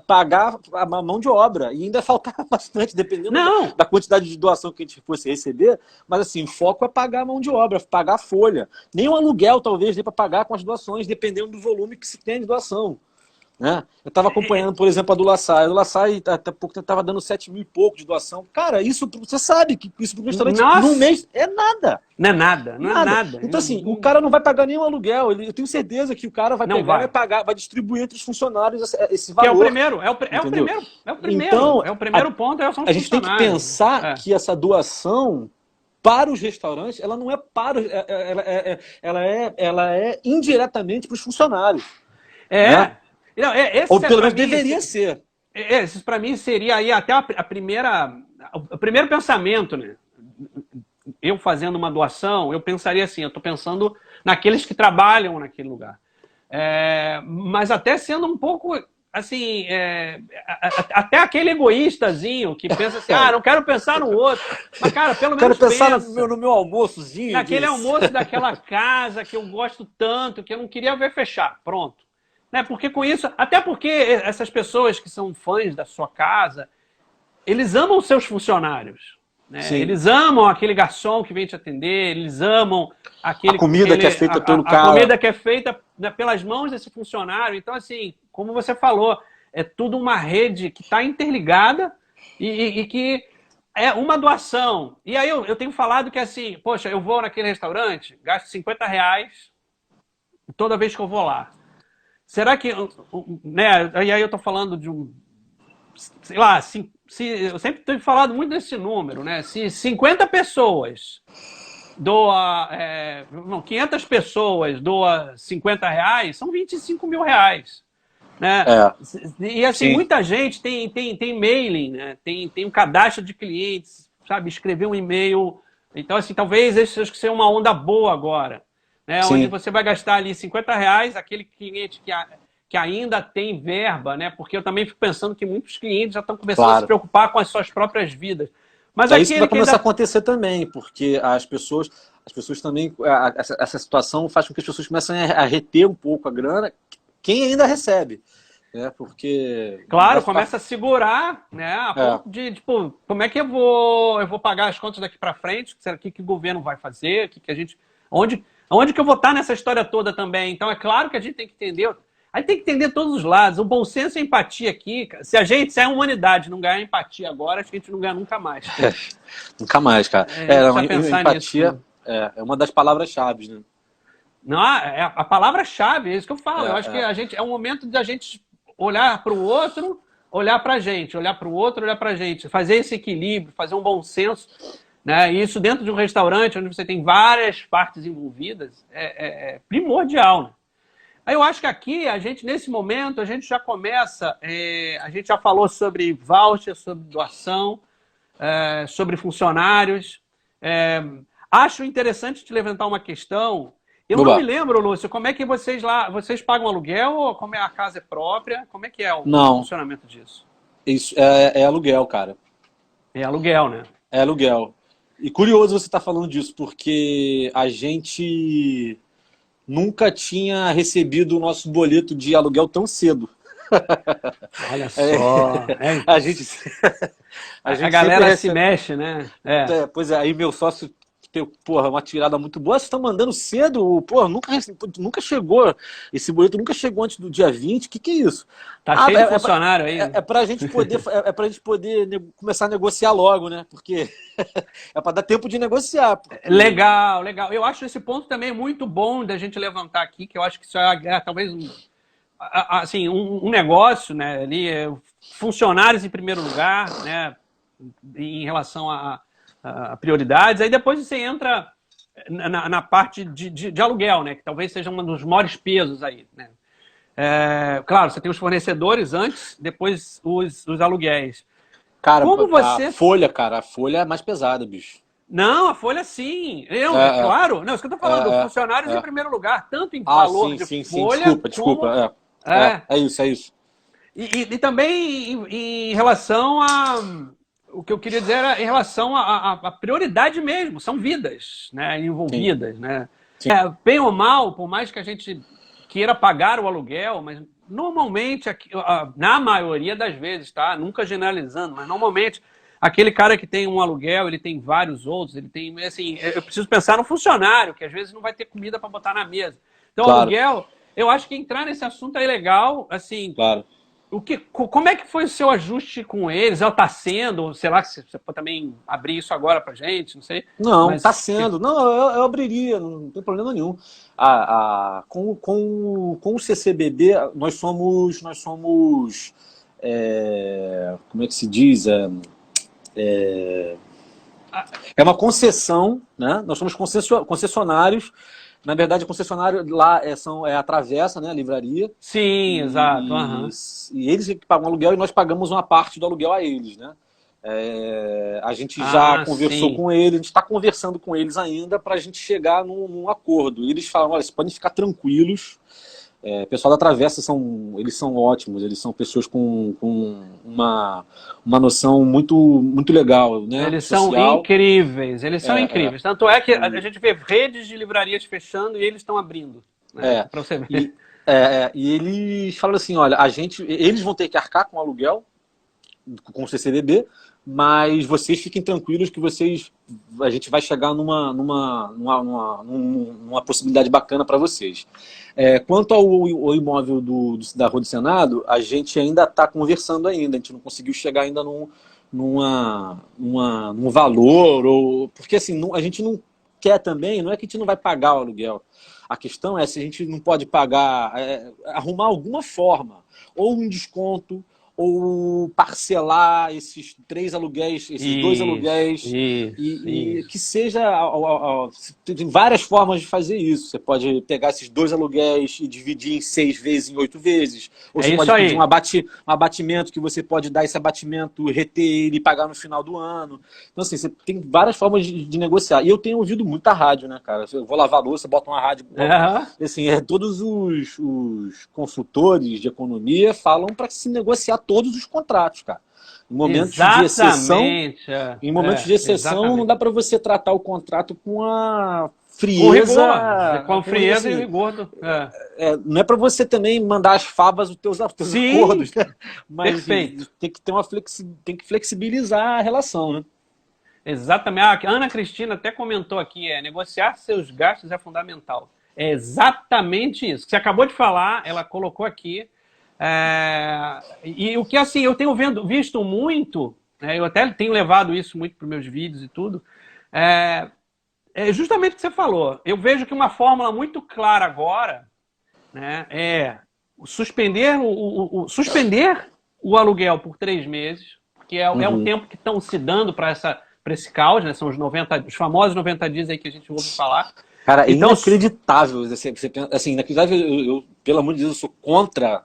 pagar a mão de obra, e ainda faltar bastante, dependendo da quantidade de doação que a gente fosse receber, mas assim, o foco é pagar a mão de obra, pagar a folha. Nem um aluguel talvez dê para pagar com as doações, dependendo do volume que se tem de doação. Né? Eu estava acompanhando, por exemplo, a do Laçai. A do Laçai, até pouco tempo, estava dando 7 mil e pouco de doação. Cara, isso, você sabe que isso para o restaurante num mês é nada. Não é nada, não é nada. Então, assim, o cara não vai pagar nenhum aluguel. Eu tenho certeza que o cara vai pagar, vai distribuir entre os funcionários esse valor. Que é o primeiro, é o primeiro. Então, é o primeiro ponto, são os a gente tem que pensar que essa doação para os restaurantes, ela não é para. Ela é indiretamente para os funcionários. Né? Não, ou pelo menos deveria ser. Esse para mim seria aí até o primeiro pensamento, né? Eu fazendo uma doação, eu pensaria assim, eu estou pensando naqueles que trabalham naquele lugar. Mas até sendo um pouco, assim, até aquele egoístazinho que pensa assim, não quero pensar no outro. Mas, cara, pelo menos quero pensar no meu almoçozinho. Naquele almoço daquela casa que eu gosto tanto, que eu não queria ver fechar. Pronto. Né? Porque com isso, até porque essas pessoas que são fãs da sua casa, eles amam seus funcionários. Né? Eles amam aquele garçom que vem te atender, eles amam a comida que é feita pelo cara. A comida que é feita, né, pelas mãos desse funcionário. Então, assim, como você falou, é tudo uma rede que está interligada e que é uma doação. E aí eu tenho falado que assim, poxa, eu vou naquele restaurante, gasto R$50, toda vez que eu vou lá. Será que, né, e aí eu estou falando de sei lá, eu sempre tenho falado muito desse número, né? Se 50 pessoas doa, não, 500 pessoas doa R$ 50, são R$ 25.000, né? E assim, sim, muita gente tem mailing, né? Tem um cadastro de clientes, sabe? Escrever um e-mail. Então, assim, talvez isso acho que seja uma onda boa agora, né? Onde sim. você vai gastar ali R$ 50, aquele cliente que ainda tem verba, né? Porque eu também fico pensando que muitos clientes já estão começando a se Claro. preocupar com as suas próprias vidas. Mas É isso que vai aquele que começar a ainda. acontecer também, porque as pessoas também, essa situação faz com que as pessoas comecem a reter um pouco a grana, quem ainda recebe, né? Porque vai Claro, ficar. começa a segurar, né? A É, ponto de, tipo, como é que eu vou pagar as contas daqui para frente? Será que o governo vai fazer? Que a gente, onde que eu vou estar nessa história toda também? Então é claro que a gente tem que entender. Aí tem que entender todos os lados. O bom senso e a empatia aqui, cara. Se a humanidade não ganhar empatia agora, acho que a gente não ganha nunca mais. nunca mais, cara. A gente Não, precisa pensar empatia nisso. é uma das palavras-chave, né? Não, é a palavra-chave, é isso que eu falo. Eu acho que É, a gente é um momento de a gente olhar para o outro, olhar para a gente, olhar para o outro, olhar para a gente, fazer esse equilíbrio, fazer um bom senso, né? E isso dentro de um restaurante onde você tem várias partes envolvidas é primordial, né? Aí eu acho que aqui a gente nesse momento a gente já começa, a gente já falou sobre voucher, sobre doação, sobre funcionários. É, acho interessante te levantar uma questão. Eu não me Oba. lembro, Lúcio, como é que vocês pagam aluguel ou como é a casa é própria? Como é que é o Não, funcionamento disso? isso é aluguel, cara. É aluguel, né? É aluguel. E curioso você estar falando disso, porque a gente nunca tinha recebido o nosso boleto de aluguel tão cedo. Olha É, só. a gente, a A gente sempre galera se recebe. mexe, né? Pois é, aí meu sócio tem, porra, uma tirada muito boa. Vocês estão mandando cedo? Porra, nunca chegou. Esse boleto nunca chegou antes do dia 20. Que é isso? Tá Ah, cheio de funcionário aí, né? pra gente poder, pra gente poder começar a negociar logo, né? Porque é para dar tempo de negociar. Porque, Legal, legal. Eu acho esse ponto também muito bom da gente levantar aqui, que eu acho que isso talvez assim, um negócio, né, ali, funcionários em primeiro lugar, né, em relação a prioridades, aí depois você entra na parte de aluguel, né, que talvez seja um dos maiores pesos aí, né. Claro, você tem os fornecedores antes, depois os aluguéis. cara, Como a você... folha, cara, a folha é mais pesada, bicho. Não, a folha sim. É, É é, claro. Não, isso que eu estou falando. é, Funcionários em é. primeiro lugar, tanto em Ah, valor sim, de sim, sim. folha, como Desculpa. é, É isso, é isso. e também em relação a. O que eu queria dizer era em relação à prioridade mesmo, são vidas, né, Sim, envolvidas. Né? sim. Bem ou mal, por mais que a gente queira pagar o aluguel, mas normalmente, na maioria das vezes, tá? Nunca generalizando, mas normalmente aquele cara que tem um aluguel, ele tem vários outros, ele tem, assim, eu preciso pensar no funcionário, que às vezes não vai ter comida para botar na mesa. Então, Claro, aluguel, eu acho que entrar nesse assunto é legal, assim, claro. como é que foi o seu ajuste com eles? Ela está sendo, sei lá, você pode também abrir isso agora para gente, não sei, Não, tá mas sendo. Não, eu abriria, não tem problema nenhum. Com o CCBB, nós somos, como é que se diz? É uma concessão, né? Nós somos concessionários. Na verdade, a concessionário lá é a Travessa, né? A livraria. sim, exato, E, aham. e eles que pagam aluguel e nós pagamos uma parte do aluguel a eles, né? A gente já conversou Sim. com eles, a gente está conversando com eles ainda para a gente chegar num acordo. E eles falam, olha, vocês podem ficar tranquilos. O pessoal da Travessa eles são ótimos, eles são pessoas com uma noção muito, muito legal, né? Eles são Social. incríveis, eles são É, é, incríveis. Tanto é que a e, gente vê redes de livrarias fechando e eles estão abrindo, né? é, Para você ver. e, e eles falam assim, olha, eles vão ter que arcar com o aluguel, com o CCBB, mas vocês fiquem tranquilos que a gente vai chegar numa possibilidade bacana para vocês. Quanto ao imóvel da Rua do Senado, a gente ainda está conversando ainda, a gente não conseguiu chegar ainda num valor, porque assim, a gente não quer também, não é que a gente não vai pagar o aluguel. A questão é se a gente não pode pagar, arrumar alguma forma, ou um desconto, ou parcelar esses 3 aluguéis, esses 2 aluguéis, e que seja. Tem várias formas de fazer isso. Você pode pegar esses 2 aluguéis e dividir em 6 vezes, em 8 vezes. Ou você pode pedir um abatimento que você pode dar esse abatimento, reter ele e pagar no final do ano. Então, assim, você tem várias formas de negociar. E eu tenho ouvido muita rádio, né, cara? Eu vou lavar a louça, boto uma rádio. Assim, todos os consultores de economia falam para se negociar todos os contratos, cara. Em momentos de exceção, não dá para você tratar o contrato com a frieza. Com frieza e rigor. Não é para você também mandar as favas os teus acordos, né? Mas perfeito. Tem que flexibilizar a relação, né? Exatamente. A Ana Cristina até comentou aqui, negociar seus gastos é fundamental. É exatamente isso. Você acabou de falar, ela colocou aqui. E o que assim eu tenho visto muito, eu até tenho levado isso muito para os meus vídeos e tudo, é justamente o que você falou. Eu vejo que uma fórmula muito clara agora, né, é suspender o aluguel por 3 meses, que é o tempo que estão se dando para esse caos, né, são os famosos 90 dias aí que a gente ouve falar. Cara, é então, inacreditável. Você pensa, assim, inacreditável. Eu, pelo amor de Deus, eu sou contra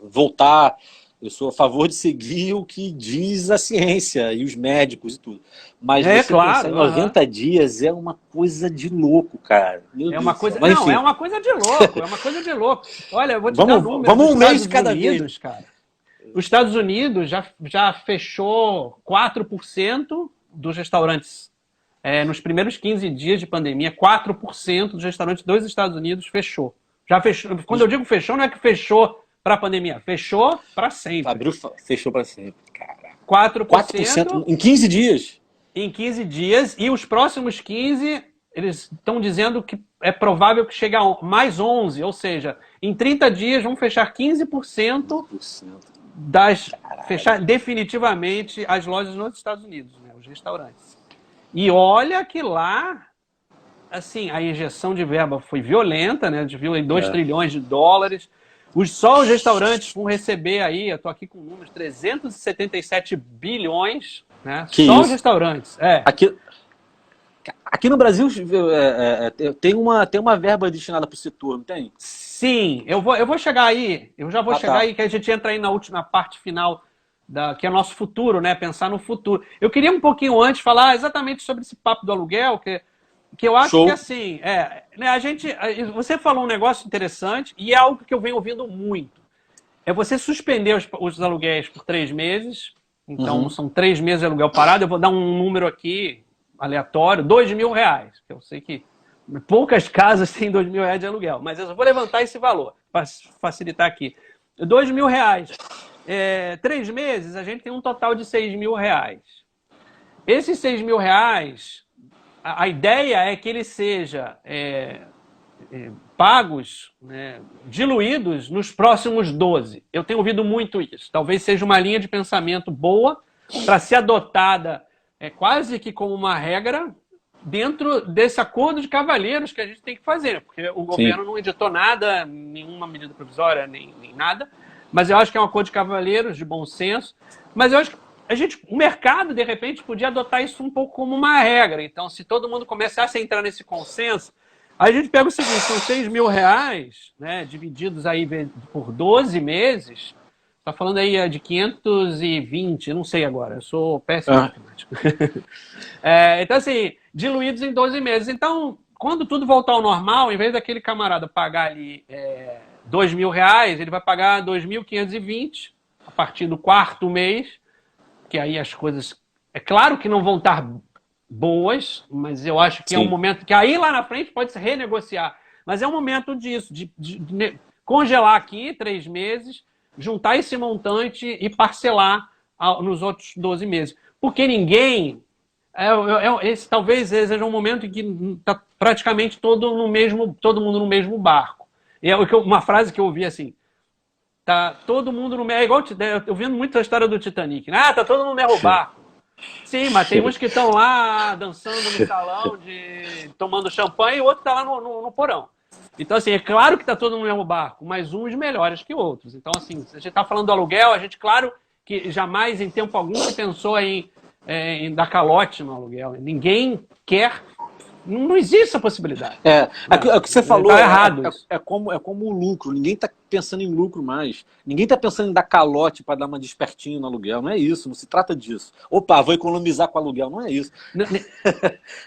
voltar. Eu sou a favor de seguir o que diz a ciência e os médicos e tudo. Mas você pensar em 90 dias é uma coisa de louco, cara. É uma coisa de louco. É uma coisa de louco. Olha, eu vou te dar números. Vamos um mês de cada vez, cara. Os Estados Unidos já fechou 4% dos restaurantes. Nos primeiros 15 dias de pandemia, 4% dos restaurantes dos Estados Unidos fechou. Já fechou. Quando eu digo fechou, não é que fechou para a pandemia, fechou para sempre. Fechou para sempre, cara. 4% em 15 dias? Em 15 dias, e os próximos 15, eles estão dizendo que é provável que chegue a mais 11, ou seja, em 30 dias vão fechar 15% fechar definitivamente as lojas nos Estados Unidos, né, os restaurantes. E olha que lá, assim, a injeção de verba foi violenta, né? A gente viu aí 2 trilhões de dólares. Só os restaurantes vão receber aí, eu tô aqui com números, 377 bilhões, né? Só os restaurantes. Aqui no Brasil tem uma verba destinada para o setor, não tem? Sim, eu vou chegar aí, eu já vou chegar aí, que a gente entra aí na última parte final, que é o nosso futuro, né? Pensar no futuro. Eu queria um pouquinho antes falar exatamente sobre esse papo do aluguel, que eu acho que assim, né, você falou um negócio interessante e é algo que eu venho ouvindo muito. É você suspender os aluguéis por 3 meses. Então, são 3 meses de aluguel parado. Eu vou dar um número aqui, aleatório, R$2.000. Eu sei que poucas casas têm R$2.000 de aluguel, mas eu vou levantar esse valor para facilitar aqui. R$2.000. 3 meses, a gente tem um total de R$6.000. Esses R$6.000, a ideia é que eles sejam pagos, né, diluídos nos próximos 12. Eu tenho ouvido muito isso. Talvez seja uma linha de pensamento boa para ser adotada quase que como uma regra dentro desse acordo de cavalheiros que a gente tem que fazer, porque o governo não editou nada, nenhuma medida provisória, nem nada. Mas eu acho que é um acordo de cavalheiros, de bom senso. Mas eu acho que o mercado, de repente, podia adotar isso um pouco como uma regra. Então, se todo mundo começasse a entrar nesse consenso, aí a gente pega o seguinte, são R$6.000, né, divididos aí por 12 meses, está falando aí de 520, não sei agora, eu sou péssimo em matemática. Então, assim, diluídos em 12 meses. Então, quando tudo voltar ao normal, em vez daquele camarada pagar ali R$2.000, ele vai pagar 2.520 a partir do 4º mês, que aí as coisas, é claro que não vão estar boas, mas eu acho que é um momento que aí lá na frente pode se renegociar. Mas é um momento disso, de congelar aqui 3 meses, juntar esse montante e parcelar nos outros 12 meses. Porque ninguém... esse talvez seja um momento em que está praticamente todo mundo no mesmo barco. E uma frase que eu ouvi assim, tá todo mundo no mesmo... igual eu vendo muito a história do Titanic, né? Tá todo mundo no mesmo barco. Sim, mas tem uns que estão lá dançando no salão, tomando champanhe, e o outro está lá no porão. Então, assim, é claro que está todo no mesmo barco, mas uns melhores que outros. Então, assim, se a gente está falando do aluguel, a gente, claro, que jamais, em tempo algum, se pensou em dar calote no aluguel. Ninguém quer. Não existe essa possibilidade. O que você falou tá errado isso. é como o lucro. Ninguém está pensando em lucro mais. Ninguém está pensando em dar calote para dar uma despertinho no aluguel. Não é isso, não se trata disso. Opa, vou economizar com o aluguel. Não é isso.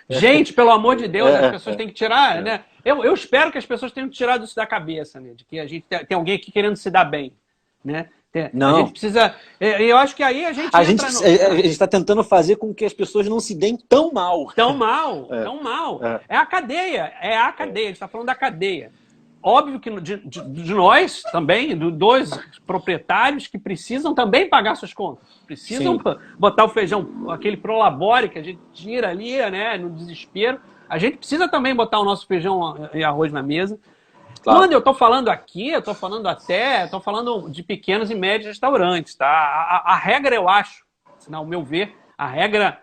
Gente, pelo amor de Deus, as pessoas têm que tirar, né? Eu espero que as pessoas tenham tirado isso da cabeça, né? De que a gente tem alguém aqui querendo se dar bem, né? Não. A gente precisa. Eu acho que aí a gente. A gente está tentando fazer com que as pessoas não se deem tão mal. Tão mal. É a cadeia. É a cadeia. A gente está falando da cadeia. Óbvio que de nós também, dos proprietários que precisam também pagar suas contas. Precisam botar o feijão, aquele prolabore que a gente tira ali, né, no desespero. A gente precisa também botar o nosso feijão e arroz na mesa. Claro. Quando eu estou falando aqui, eu estou falando de pequenos e médios restaurantes, tá? A regra, eu acho, ao meu ver, a regra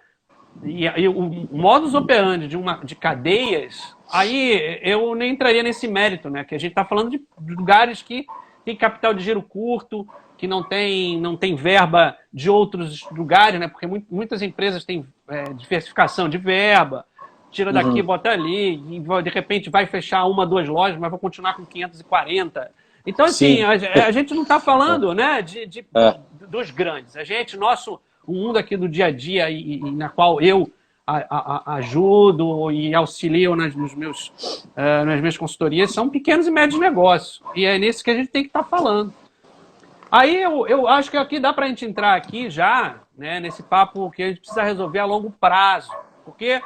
e o modus operandi de cadeias, aí eu nem entraria nesse mérito, né? Que a gente está falando de lugares que tem capital de giro curto, que não tem verba de outros lugares, né? Porque muitas empresas têm diversificação de verba. Tira daqui, bota ali, e de repente vai fechar 1, 2 lojas, mas vai continuar com 540. Então, assim, a gente não está falando né, dos grandes. O mundo aqui do dia a dia, e na qual eu ajudo e auxilio nas minhas consultorias, são pequenos e médios negócios. E é nesse que a gente tem que estar falando. Aí eu acho que aqui dá para a gente entrar aqui já, né, nesse papo que a gente precisa resolver a longo prazo. Porque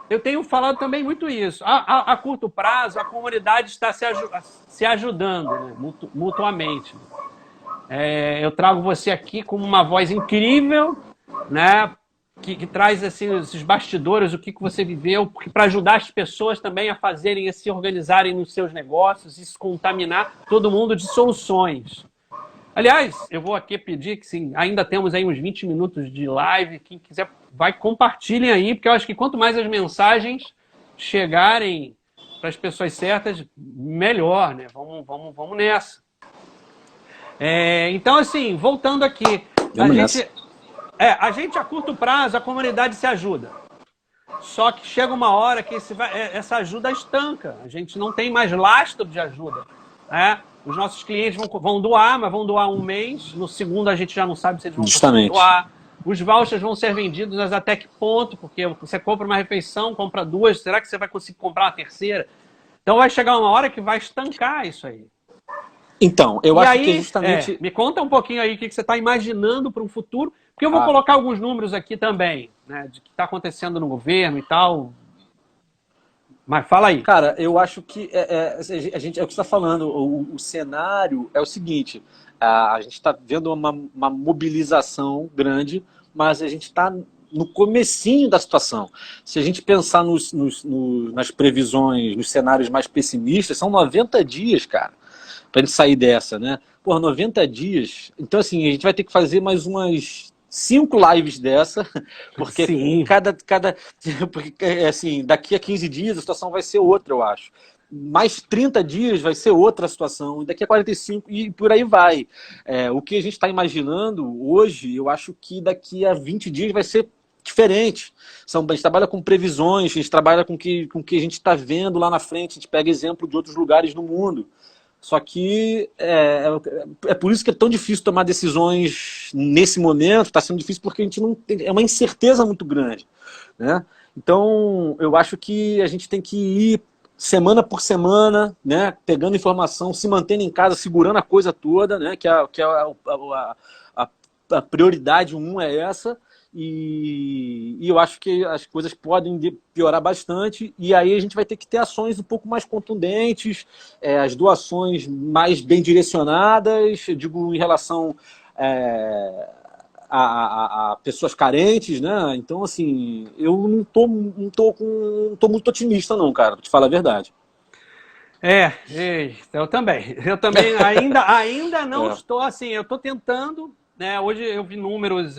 eu tenho falado também muito isso. A curto prazo, a comunidade está se ajudando, né, mutuamente. Eu trago você aqui com uma voz incrível, né, que traz assim, esses bastidores, o que você viveu, para ajudar as pessoas também a fazerem, a se organizarem nos seus negócios e se contaminar todo mundo de soluções. Aliás, eu vou aqui pedir que sim, ainda temos aí uns 20 minutos de live. Quem quiser, compartilhem aí, porque eu acho que quanto mais as mensagens chegarem para as pessoas certas, melhor, né? Vamos nessa. Então, assim, voltando aqui, a gente a curto prazo, a comunidade se ajuda. Só que chega uma hora que essa ajuda estanca. A gente não tem mais lastro de ajuda, né? Os nossos clientes vão doar, mas vão doar um mês. No segundo, a gente já não sabe se eles vão conseguir doar. Os vouchers vão ser vendidos, mas até que ponto? Porque você compra uma refeição, compra 2, será que você vai conseguir comprar uma terceira? Então vai chegar uma hora que vai estancar isso aí. Então, eu acho que justamente... me conta um pouquinho aí o que você está imaginando para um futuro, porque eu vou colocar alguns números aqui também, né, de que está acontecendo no governo e tal. Mas fala aí. Cara, eu acho que é o que você está falando. O cenário é o seguinte: a gente está vendo uma mobilização grande, mas a gente está no comecinho da situação. Se a gente pensar nas previsões, nos cenários mais pessimistas, são 90 dias, cara, para ele sair dessa, né? Por 90 dias. Então, assim, a gente vai ter que fazer mais umas 5 lives dessa, porque porque, assim, daqui a 15 dias a situação vai ser outra, eu acho. Mais 30 dias vai ser outra situação, daqui a 45 e por aí vai. O que a gente está imaginando hoje, eu acho que daqui a 20 dias vai ser diferente. A gente trabalha com previsões, a gente trabalha com o que a gente está vendo lá na frente, a gente pega exemplo de outros lugares no mundo. Só que é por isso que é tão difícil tomar decisões nesse momento, está sendo difícil porque a gente não tem, é uma incerteza muito grande, né? Então, eu acho que a gente tem que ir semana por semana, né, pegando informação, se mantendo em casa, segurando a coisa toda, né, que a prioridade 1 é essa. E eu acho que as coisas podem piorar bastante, e aí a gente vai ter que ter ações um pouco mais contundentes, as doações mais bem direcionadas, eu digo em relação a pessoas carentes, né? Então, assim, eu não tô muito otimista não, cara, pra te falar a verdade. Eu também ainda não estou assim, eu estou tentando, né? Hoje eu vi números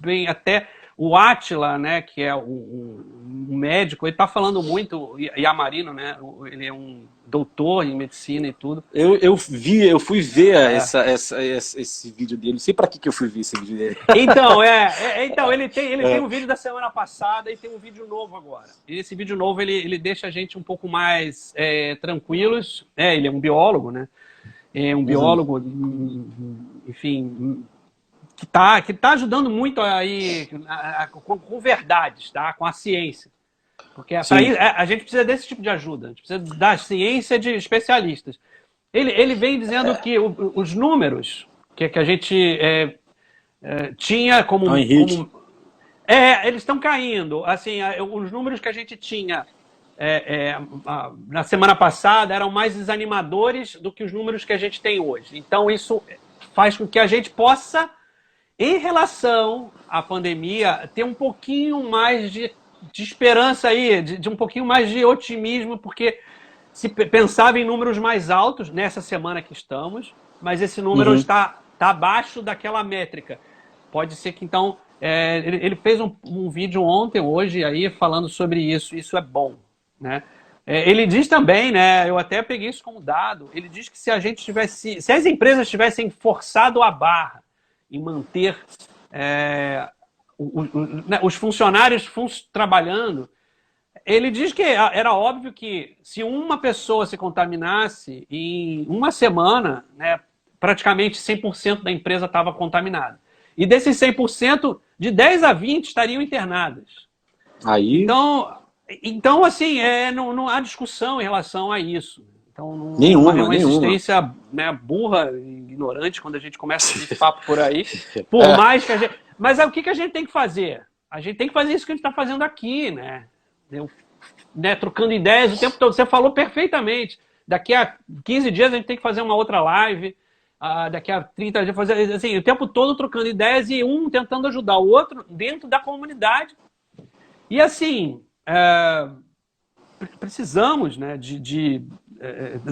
bem, até o Átila, né, que é um médico, ele está falando muito, e Yamarino, né, ele é um doutor em medicina e tudo. Eu fui ver esse vídeo dele, não sei para que eu fui ver esse vídeo dele. Então, então ele tem um vídeo da semana passada e tem um vídeo novo agora. E esse vídeo novo, ele deixa a gente um pouco mais tranquilos. Ele é um biólogo, né? É um biólogo, enfim, que tá ajudando muito aí com verdades, tá? Com a ciência. Porque aí, a gente precisa desse tipo de ajuda, a gente precisa da ciência de especialistas. Ele vem dizendo que os números que a gente tinha como eles estão caindo. Assim, os números que a gente tinha na semana passada eram mais desanimadores do que os números que a gente tem hoje. Então, isso faz com que a gente possa, em relação à pandemia, ter um pouquinho mais de esperança aí, de um pouquinho mais de otimismo, porque se pensava em números mais altos nessa semana que estamos, mas esse número está abaixo daquela métrica. Pode ser que, então, ele fez um vídeo ontem, hoje, aí, falando sobre isso. Isso é bom, né? Ele diz também, né? Eu até peguei isso como dado. Ele diz que se as empresas tivessem forçado a barra em manter os funcionários trabalhando, ele diz que era óbvio que se uma pessoa se contaminasse, em uma semana, né, praticamente 100% da empresa estava contaminada. E desses 100%, de 10 a 20 estariam internadas. Aí... Então assim, não há discussão em relação a isso. Então, nenhuma, é uma existência, né, burra e ignorante quando a gente começa esse papo por aí. Por mais que a gente... Mas o que a gente tem que fazer? A gente tem que fazer isso que a gente está fazendo aqui, né? Trocando ideias o tempo todo. Você falou perfeitamente. Daqui a 15 dias a gente tem que fazer uma outra live. Daqui a 30 dias fazer assim, o tempo todo trocando ideias e um tentando ajudar o outro dentro da comunidade. E assim, precisamos, né,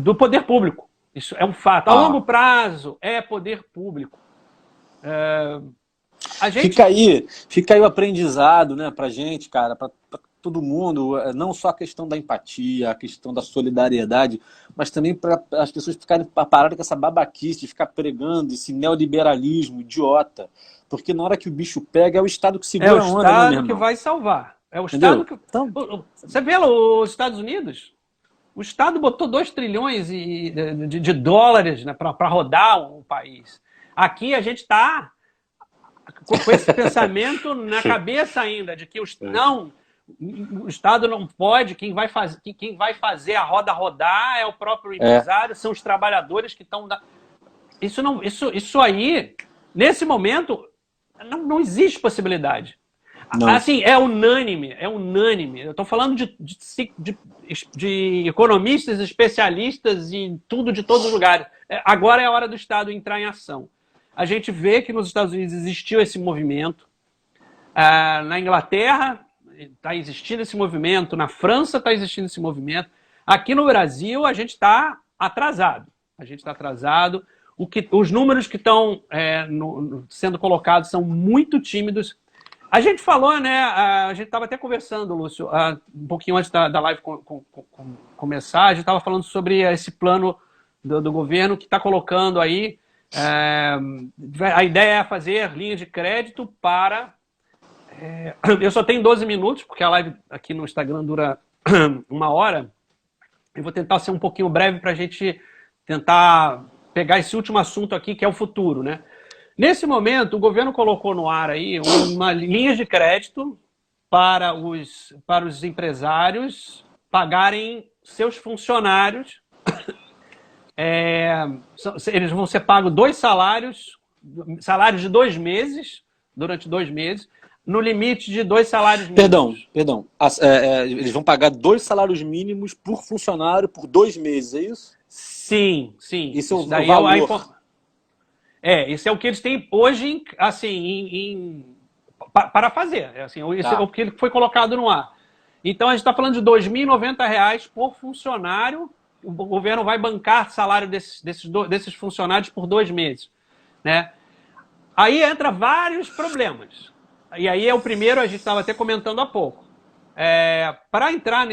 do poder público. Isso é um fato. A longo prazo é poder público. Fica aí o aprendizado, né, pra gente, cara, pra todo mundo, não só a questão da empatia, a questão da solidariedade, mas também para as pessoas ficarem paradas com essa babaquice de ficar pregando esse neoliberalismo idiota. Porque na hora que o bicho pega, é o Estado que segura a onda, né, meu irmão? É o Estado que vai salvar. É o Estado que... Então... Você vê lá os Estados Unidos? O Estado botou 2 trilhões de dólares, né, para rodar o país. Aqui a gente está com esse pensamento na cabeça ainda, de que o Estado não pode, quem vai fazer a roda rodar é o próprio empresário, são os trabalhadores que estão... Isso aí, nesse momento, não existe possibilidade. Não. Assim, é unânime. Eu estou falando de economistas, especialistas em tudo, de todos os lugares. Agora é a hora do Estado entrar em ação. A gente vê que nos Estados Unidos existiu esse movimento. Na Inglaterra está existindo esse movimento. Na França está existindo esse movimento. Aqui no Brasil a gente está atrasado. Os números que estão sendo colocados são muito tímidos. A gente falou, né? A gente estava até conversando, Lúcio, um pouquinho antes da live começar, a gente estava falando sobre esse plano do governo que está colocando aí. A ideia é fazer linha de crédito para... eu só tenho 12 minutos, porque a live aqui no Instagram dura 1 hora. Eu vou tentar ser um pouquinho breve para a gente tentar pegar esse último assunto aqui, que é o futuro, né? Nesse momento, o governo colocou no ar aí uma linha de crédito para os empresários pagarem seus funcionários. Eles vão ser pagos 2 salários de 2 meses, durante 2 meses, no limite de 2 salários mínimos. Perdão. Eles vão pagar 2 salários mínimos por funcionário por 2 meses, é isso? Sim. Isso é o valor. Esse é o que eles têm hoje, assim, para fazer. Esse é o que foi colocado no ar. Então, a gente está falando de R$ 2.090 por funcionário. O governo vai bancar salário desses funcionários por 2 meses, né? Aí entra vários problemas. E aí é o primeiro, a gente estava até comentando há pouco. Para entrar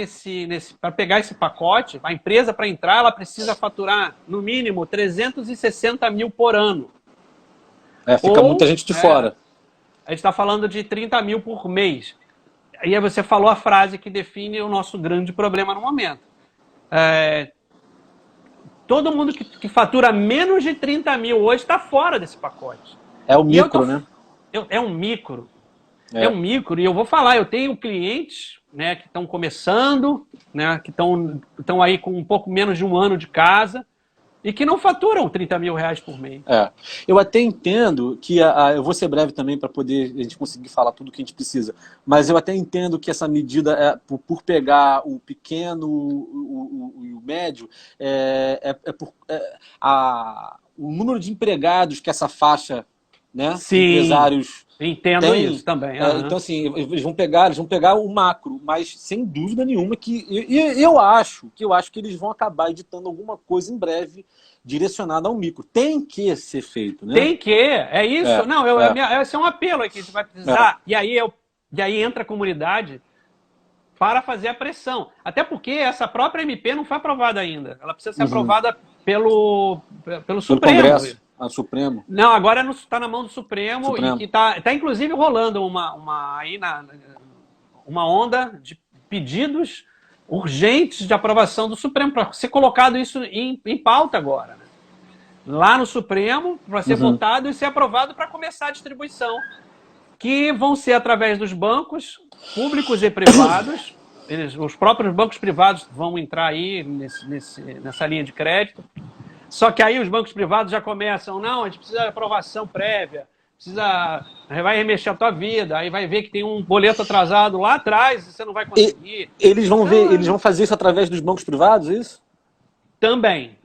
para pegar esse pacote, a empresa para entrar, ela precisa faturar no mínimo 360 mil por ano. Fica muita gente de fora. A gente está falando de 30 mil por mês. E aí você falou a frase que define o nosso grande problema no momento. Todo mundo que fatura menos de 30 mil hoje está fora desse pacote. É o micro, né? É um micro. É um micro, e eu vou falar, eu tenho clientes, né, que estão começando, né, que estão aí com um pouco menos de um ano de casa e que não faturam 30 mil reais por mês. Eu até entendo que, eu vou ser breve também para poder a gente conseguir falar tudo o que a gente precisa, mas eu até entendo que essa medida, por pegar o pequeno e o médio, o número de empregados que essa faixa, né, empresários... Entendo isso também. Então, assim, eles vão pegar o macro, mas sem dúvida nenhuma que eu acho que eles vão acabar editando alguma coisa em breve direcionada ao micro. Tem que ser feito, né? Tem que, é isso. Esse é um apelo aqui, a gente vai precisar. E aí entra a comunidade para fazer a pressão. Até porque essa própria MP não foi aprovada ainda. Ela precisa ser aprovada pelo Supremo. Congresso. Supremo. Não, agora está na mão do Supremo. E que está inclusive rolando uma onda de pedidos urgentes de aprovação do Supremo, para ser colocado isso em pauta agora. Né? Lá no Supremo, para ser votado e ser aprovado para começar a distribuição, que vão ser através dos bancos públicos e privados. Os próprios bancos privados vão entrar aí nessa linha de crédito. Só que aí os bancos privados já começam, não, a gente precisa de aprovação prévia, vai remexer a tua vida, aí vai ver que tem um boleto atrasado lá atrás e você não vai conseguir. Eles vão fazer isso através dos bancos privados, é isso? Também.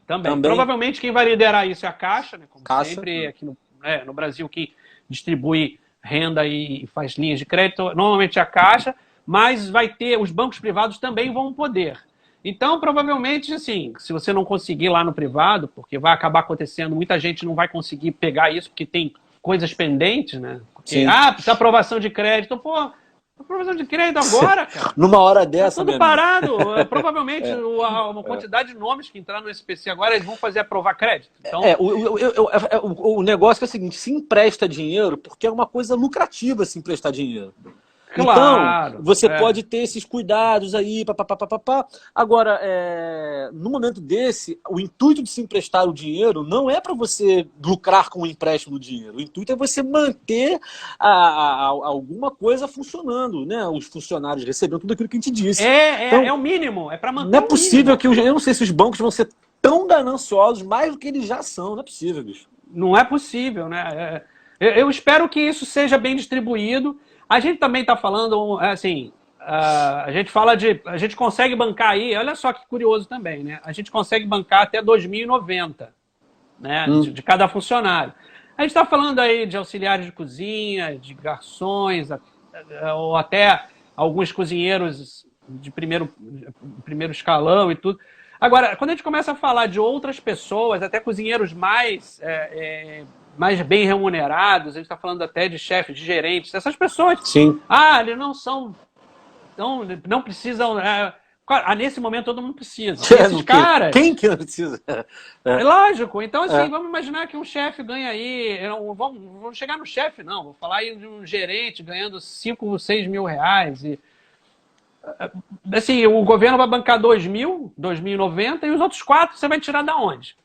Provavelmente quem vai liderar isso é a Caixa, né? Como Caixa, sempre, aqui no Brasil, que distribui renda e faz linhas de crédito, normalmente é a Caixa, mas os bancos privados também vão poder. Então, provavelmente, assim, se você não conseguir lá no privado, porque vai acabar acontecendo, muita gente não vai conseguir pegar isso, porque tem coisas pendentes, né? Porque, precisa aprovação de crédito. Pô, aprovação de crédito agora, cara. Numa hora dessa, tudo parado. Provavelmente, uma quantidade de nomes que entraram no SPC agora, eles vão fazer aprovar crédito. Então... o negócio é o seguinte, se empresta dinheiro, porque é uma coisa lucrativa se emprestar dinheiro. Claro, então, você pode ter esses cuidados aí, Agora, no momento desse, o intuito de se emprestar o dinheiro não é para você lucrar com o empréstimo do dinheiro. O intuito é você manter alguma coisa funcionando, né? Os funcionários recebendo tudo aquilo que a gente disse. Então, é o mínimo, é para manter. Não é possível que eu não sei se os bancos vão ser tão gananciosos, mais do que eles já são. Não é possível, bicho. Não é possível, né? Eu espero que isso seja bem distribuído. A gente também está falando, assim, a gente consegue bancar aí, olha só que curioso também, né? A gente consegue bancar até 2090, né? De cada funcionário. A gente está falando aí de auxiliares de cozinha, de garçons, ou até alguns cozinheiros de primeiro escalão e tudo. Agora, quando a gente começa a falar de outras pessoas, até cozinheiros mais bem remunerados, a gente está falando até de chefes, de gerentes, essas pessoas. Sim. Eles não são. Não precisam. Nesse momento todo mundo precisa. Esses caras. Quem que não precisa? Lógico. Então, assim, vamos imaginar que um chefe ganha aí. Vamos chegar no chefe, não. Vou falar aí de um gerente ganhando 5, 6 mil reais. Assim, o governo vai bancar 2.000, 2.090, e os outros 4 você vai tirar da onde?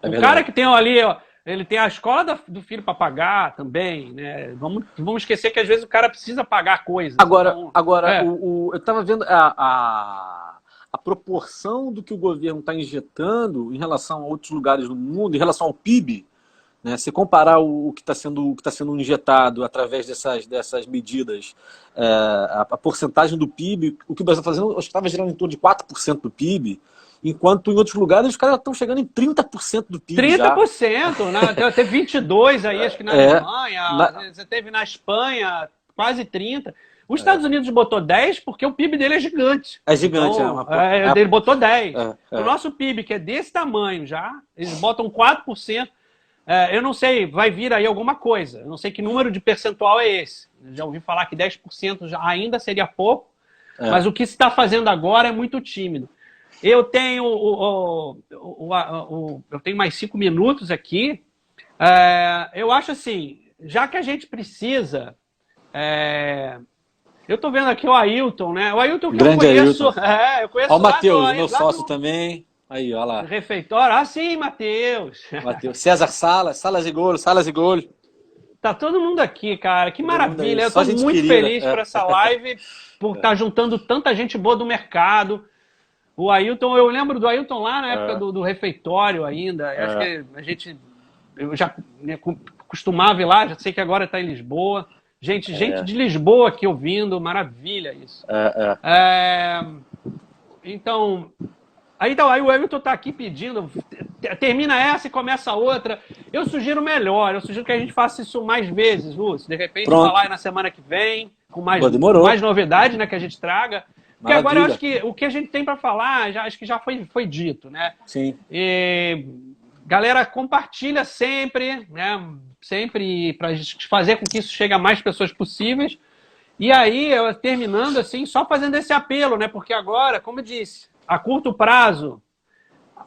O cara que tem ali, ele tem a escola do filho para pagar também, né? Vamos esquecer que às vezes o cara precisa pagar coisas. Eu estava vendo a proporção do que o governo está injetando em relação a outros lugares do mundo, em relação ao PIB, né? Se comparar o que está sendo injetado através dessas medidas, a porcentagem do PIB, o que o Brasil está fazendo, acho que estava gerando em torno de 4% do PIB, enquanto em outros lugares os caras estão chegando em 30% do PIB 30%, já. Né? Até 22% aí, acho que na Alemanha, você teve na Espanha quase 30%. Os Estados Unidos botou 10% porque o PIB dele é gigante. É gigante, então, ele botou 10%. O nosso PIB, que é desse tamanho já, eles botam 4%. Eu não sei, vai vir aí alguma coisa. Eu não sei que número de percentual é esse. Já ouvi falar que 10% já ainda seria pouco, mas o que se está fazendo agora é muito tímido. Eu tenho, eu tenho mais 5 minutos aqui. Eu acho assim, já que a gente precisa... eu estou vendo aqui o Ailton, né? O Ailton que Grande eu conheço... Ailton. eu conheço Ó o Matheus, lá meu sócio também. Aí, ó lá. refeitório. Ah, sim, Matheus. Matheus. César Salas, Salas e Golo. Tá todo mundo aqui, cara. Que maravilha. Eu Só estou gente muito querida. feliz por essa live, por estar juntando tanta gente boa do mercado. O Ailton, eu lembro do Ailton lá na época do refeitório ainda. Acho que eu já costumava ir lá, já sei que agora está em Lisboa. Gente de Lisboa aqui ouvindo, maravilha isso. Então, aí o Ailton está aqui pedindo, termina essa e começa outra. Eu sugiro melhor, eu sugiro que a gente faça isso mais vezes, Lúcio. De repente, falar na semana que vem, com mais novidade, né, que a gente traga. Porque agora eu acho que o que a gente tem para falar, acho que já foi dito, né? Sim. E, galera, compartilha sempre, né? Sempre para fazer com que isso chegue a mais pessoas possíveis. E aí, terminando assim, só fazendo esse apelo, né? Porque agora, como eu disse, a curto prazo,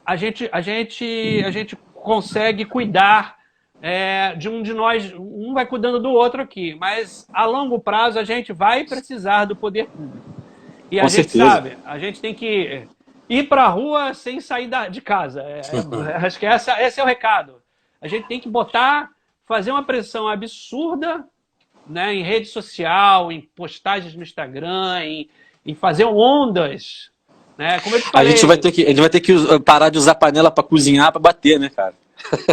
a gente consegue cuidar de um de nós, um vai cuidando do outro aqui, mas a longo prazo a gente vai precisar do poder público. E a gente sabe, a gente tem que ir para a rua sem sair de casa. Acho que esse é o recado. A gente tem que fazer uma pressão absurda, né, em rede social, em postagens no Instagram, em fazer ondas. Né? Como eu te falei, a gente vai ter que parar de usar panela para cozinhar, para bater, né, cara?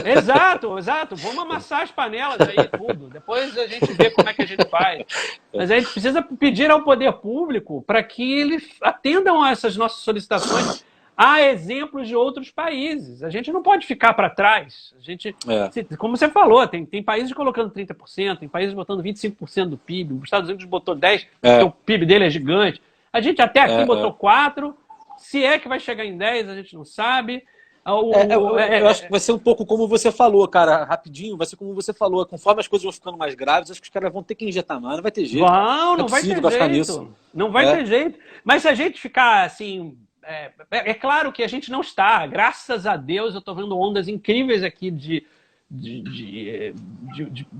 Exato. Vamos amassar as panelas aí, tudo. Depois a gente vê como é que a gente faz. Mas a gente precisa pedir ao poder público para que eles atendam a essas nossas solicitações. Há exemplos de outros países. A gente não pode ficar para trás. Como você falou, tem países colocando 30%, tem países botando 25% do PIB. Os Estados Unidos botou 10%, porque o PIB dele é gigante. A gente até aqui botou 4%. Se é que vai chegar em 10%, a gente não sabe. Eu acho que vai ser um pouco como você falou, cara, rapidinho, vai ser como você falou, conforme as coisas vão ficando mais graves, acho que os caras vão ter que injetar mais, não vai ter jeito. Não vai ter jeito. Não vai ter jeito. Mas se a gente ficar assim, é claro que a gente não está, graças a Deus, eu estou vendo ondas incríveis aqui de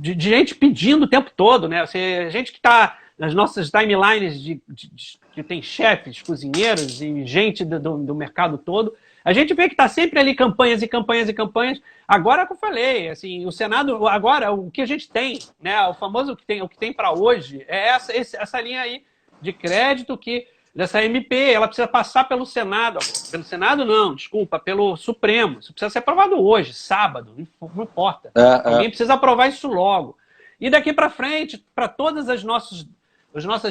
gente pedindo o tempo todo, né? Gente que está nas nossas timelines que tem chefes, cozinheiros e gente do mercado todo. A gente vê que está sempre ali campanhas e campanhas e campanhas. Agora que eu falei, assim, o Senado, agora o que a gente tem, né, o famoso o que tem para hoje é essa linha aí de crédito dessa MP, ela precisa passar pelo Senado. Pelo Senado não, desculpa, pelo Supremo. Isso precisa ser aprovado hoje, sábado, não importa. Alguém precisa aprovar isso logo. E daqui para frente, para todas as nossas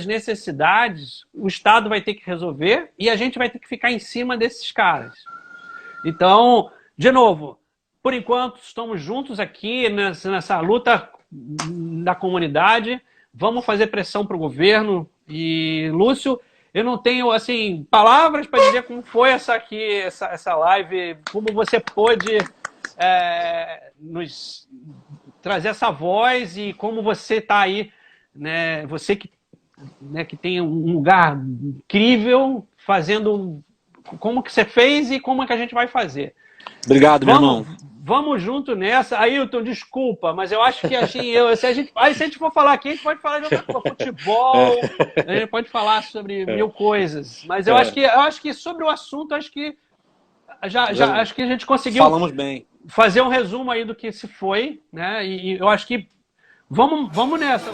necessidades, o Estado vai ter que resolver e a gente vai ter que ficar em cima desses caras. Então, de novo, por enquanto, estamos juntos aqui nessa luta da comunidade. Vamos fazer pressão para o governo. E, Lúcio, eu não tenho assim palavras para dizer como foi essa live, como você pôde nos trazer essa voz e como você está aí, né? Você que tem um lugar incrível, fazendo como que você fez e como é que a gente vai fazer. Obrigado, meu irmão. Vamos junto nessa. Ailton, desculpa, mas eu acho que assim, se a gente for falar aqui, a gente pode falar de outra coisa, futebol, a gente pode falar sobre mil coisas. Mas eu acho que sobre o assunto, acho que acho que a gente conseguiu falamos bem. Fazer um resumo aí do que se foi, né? E eu acho que vamos nessa.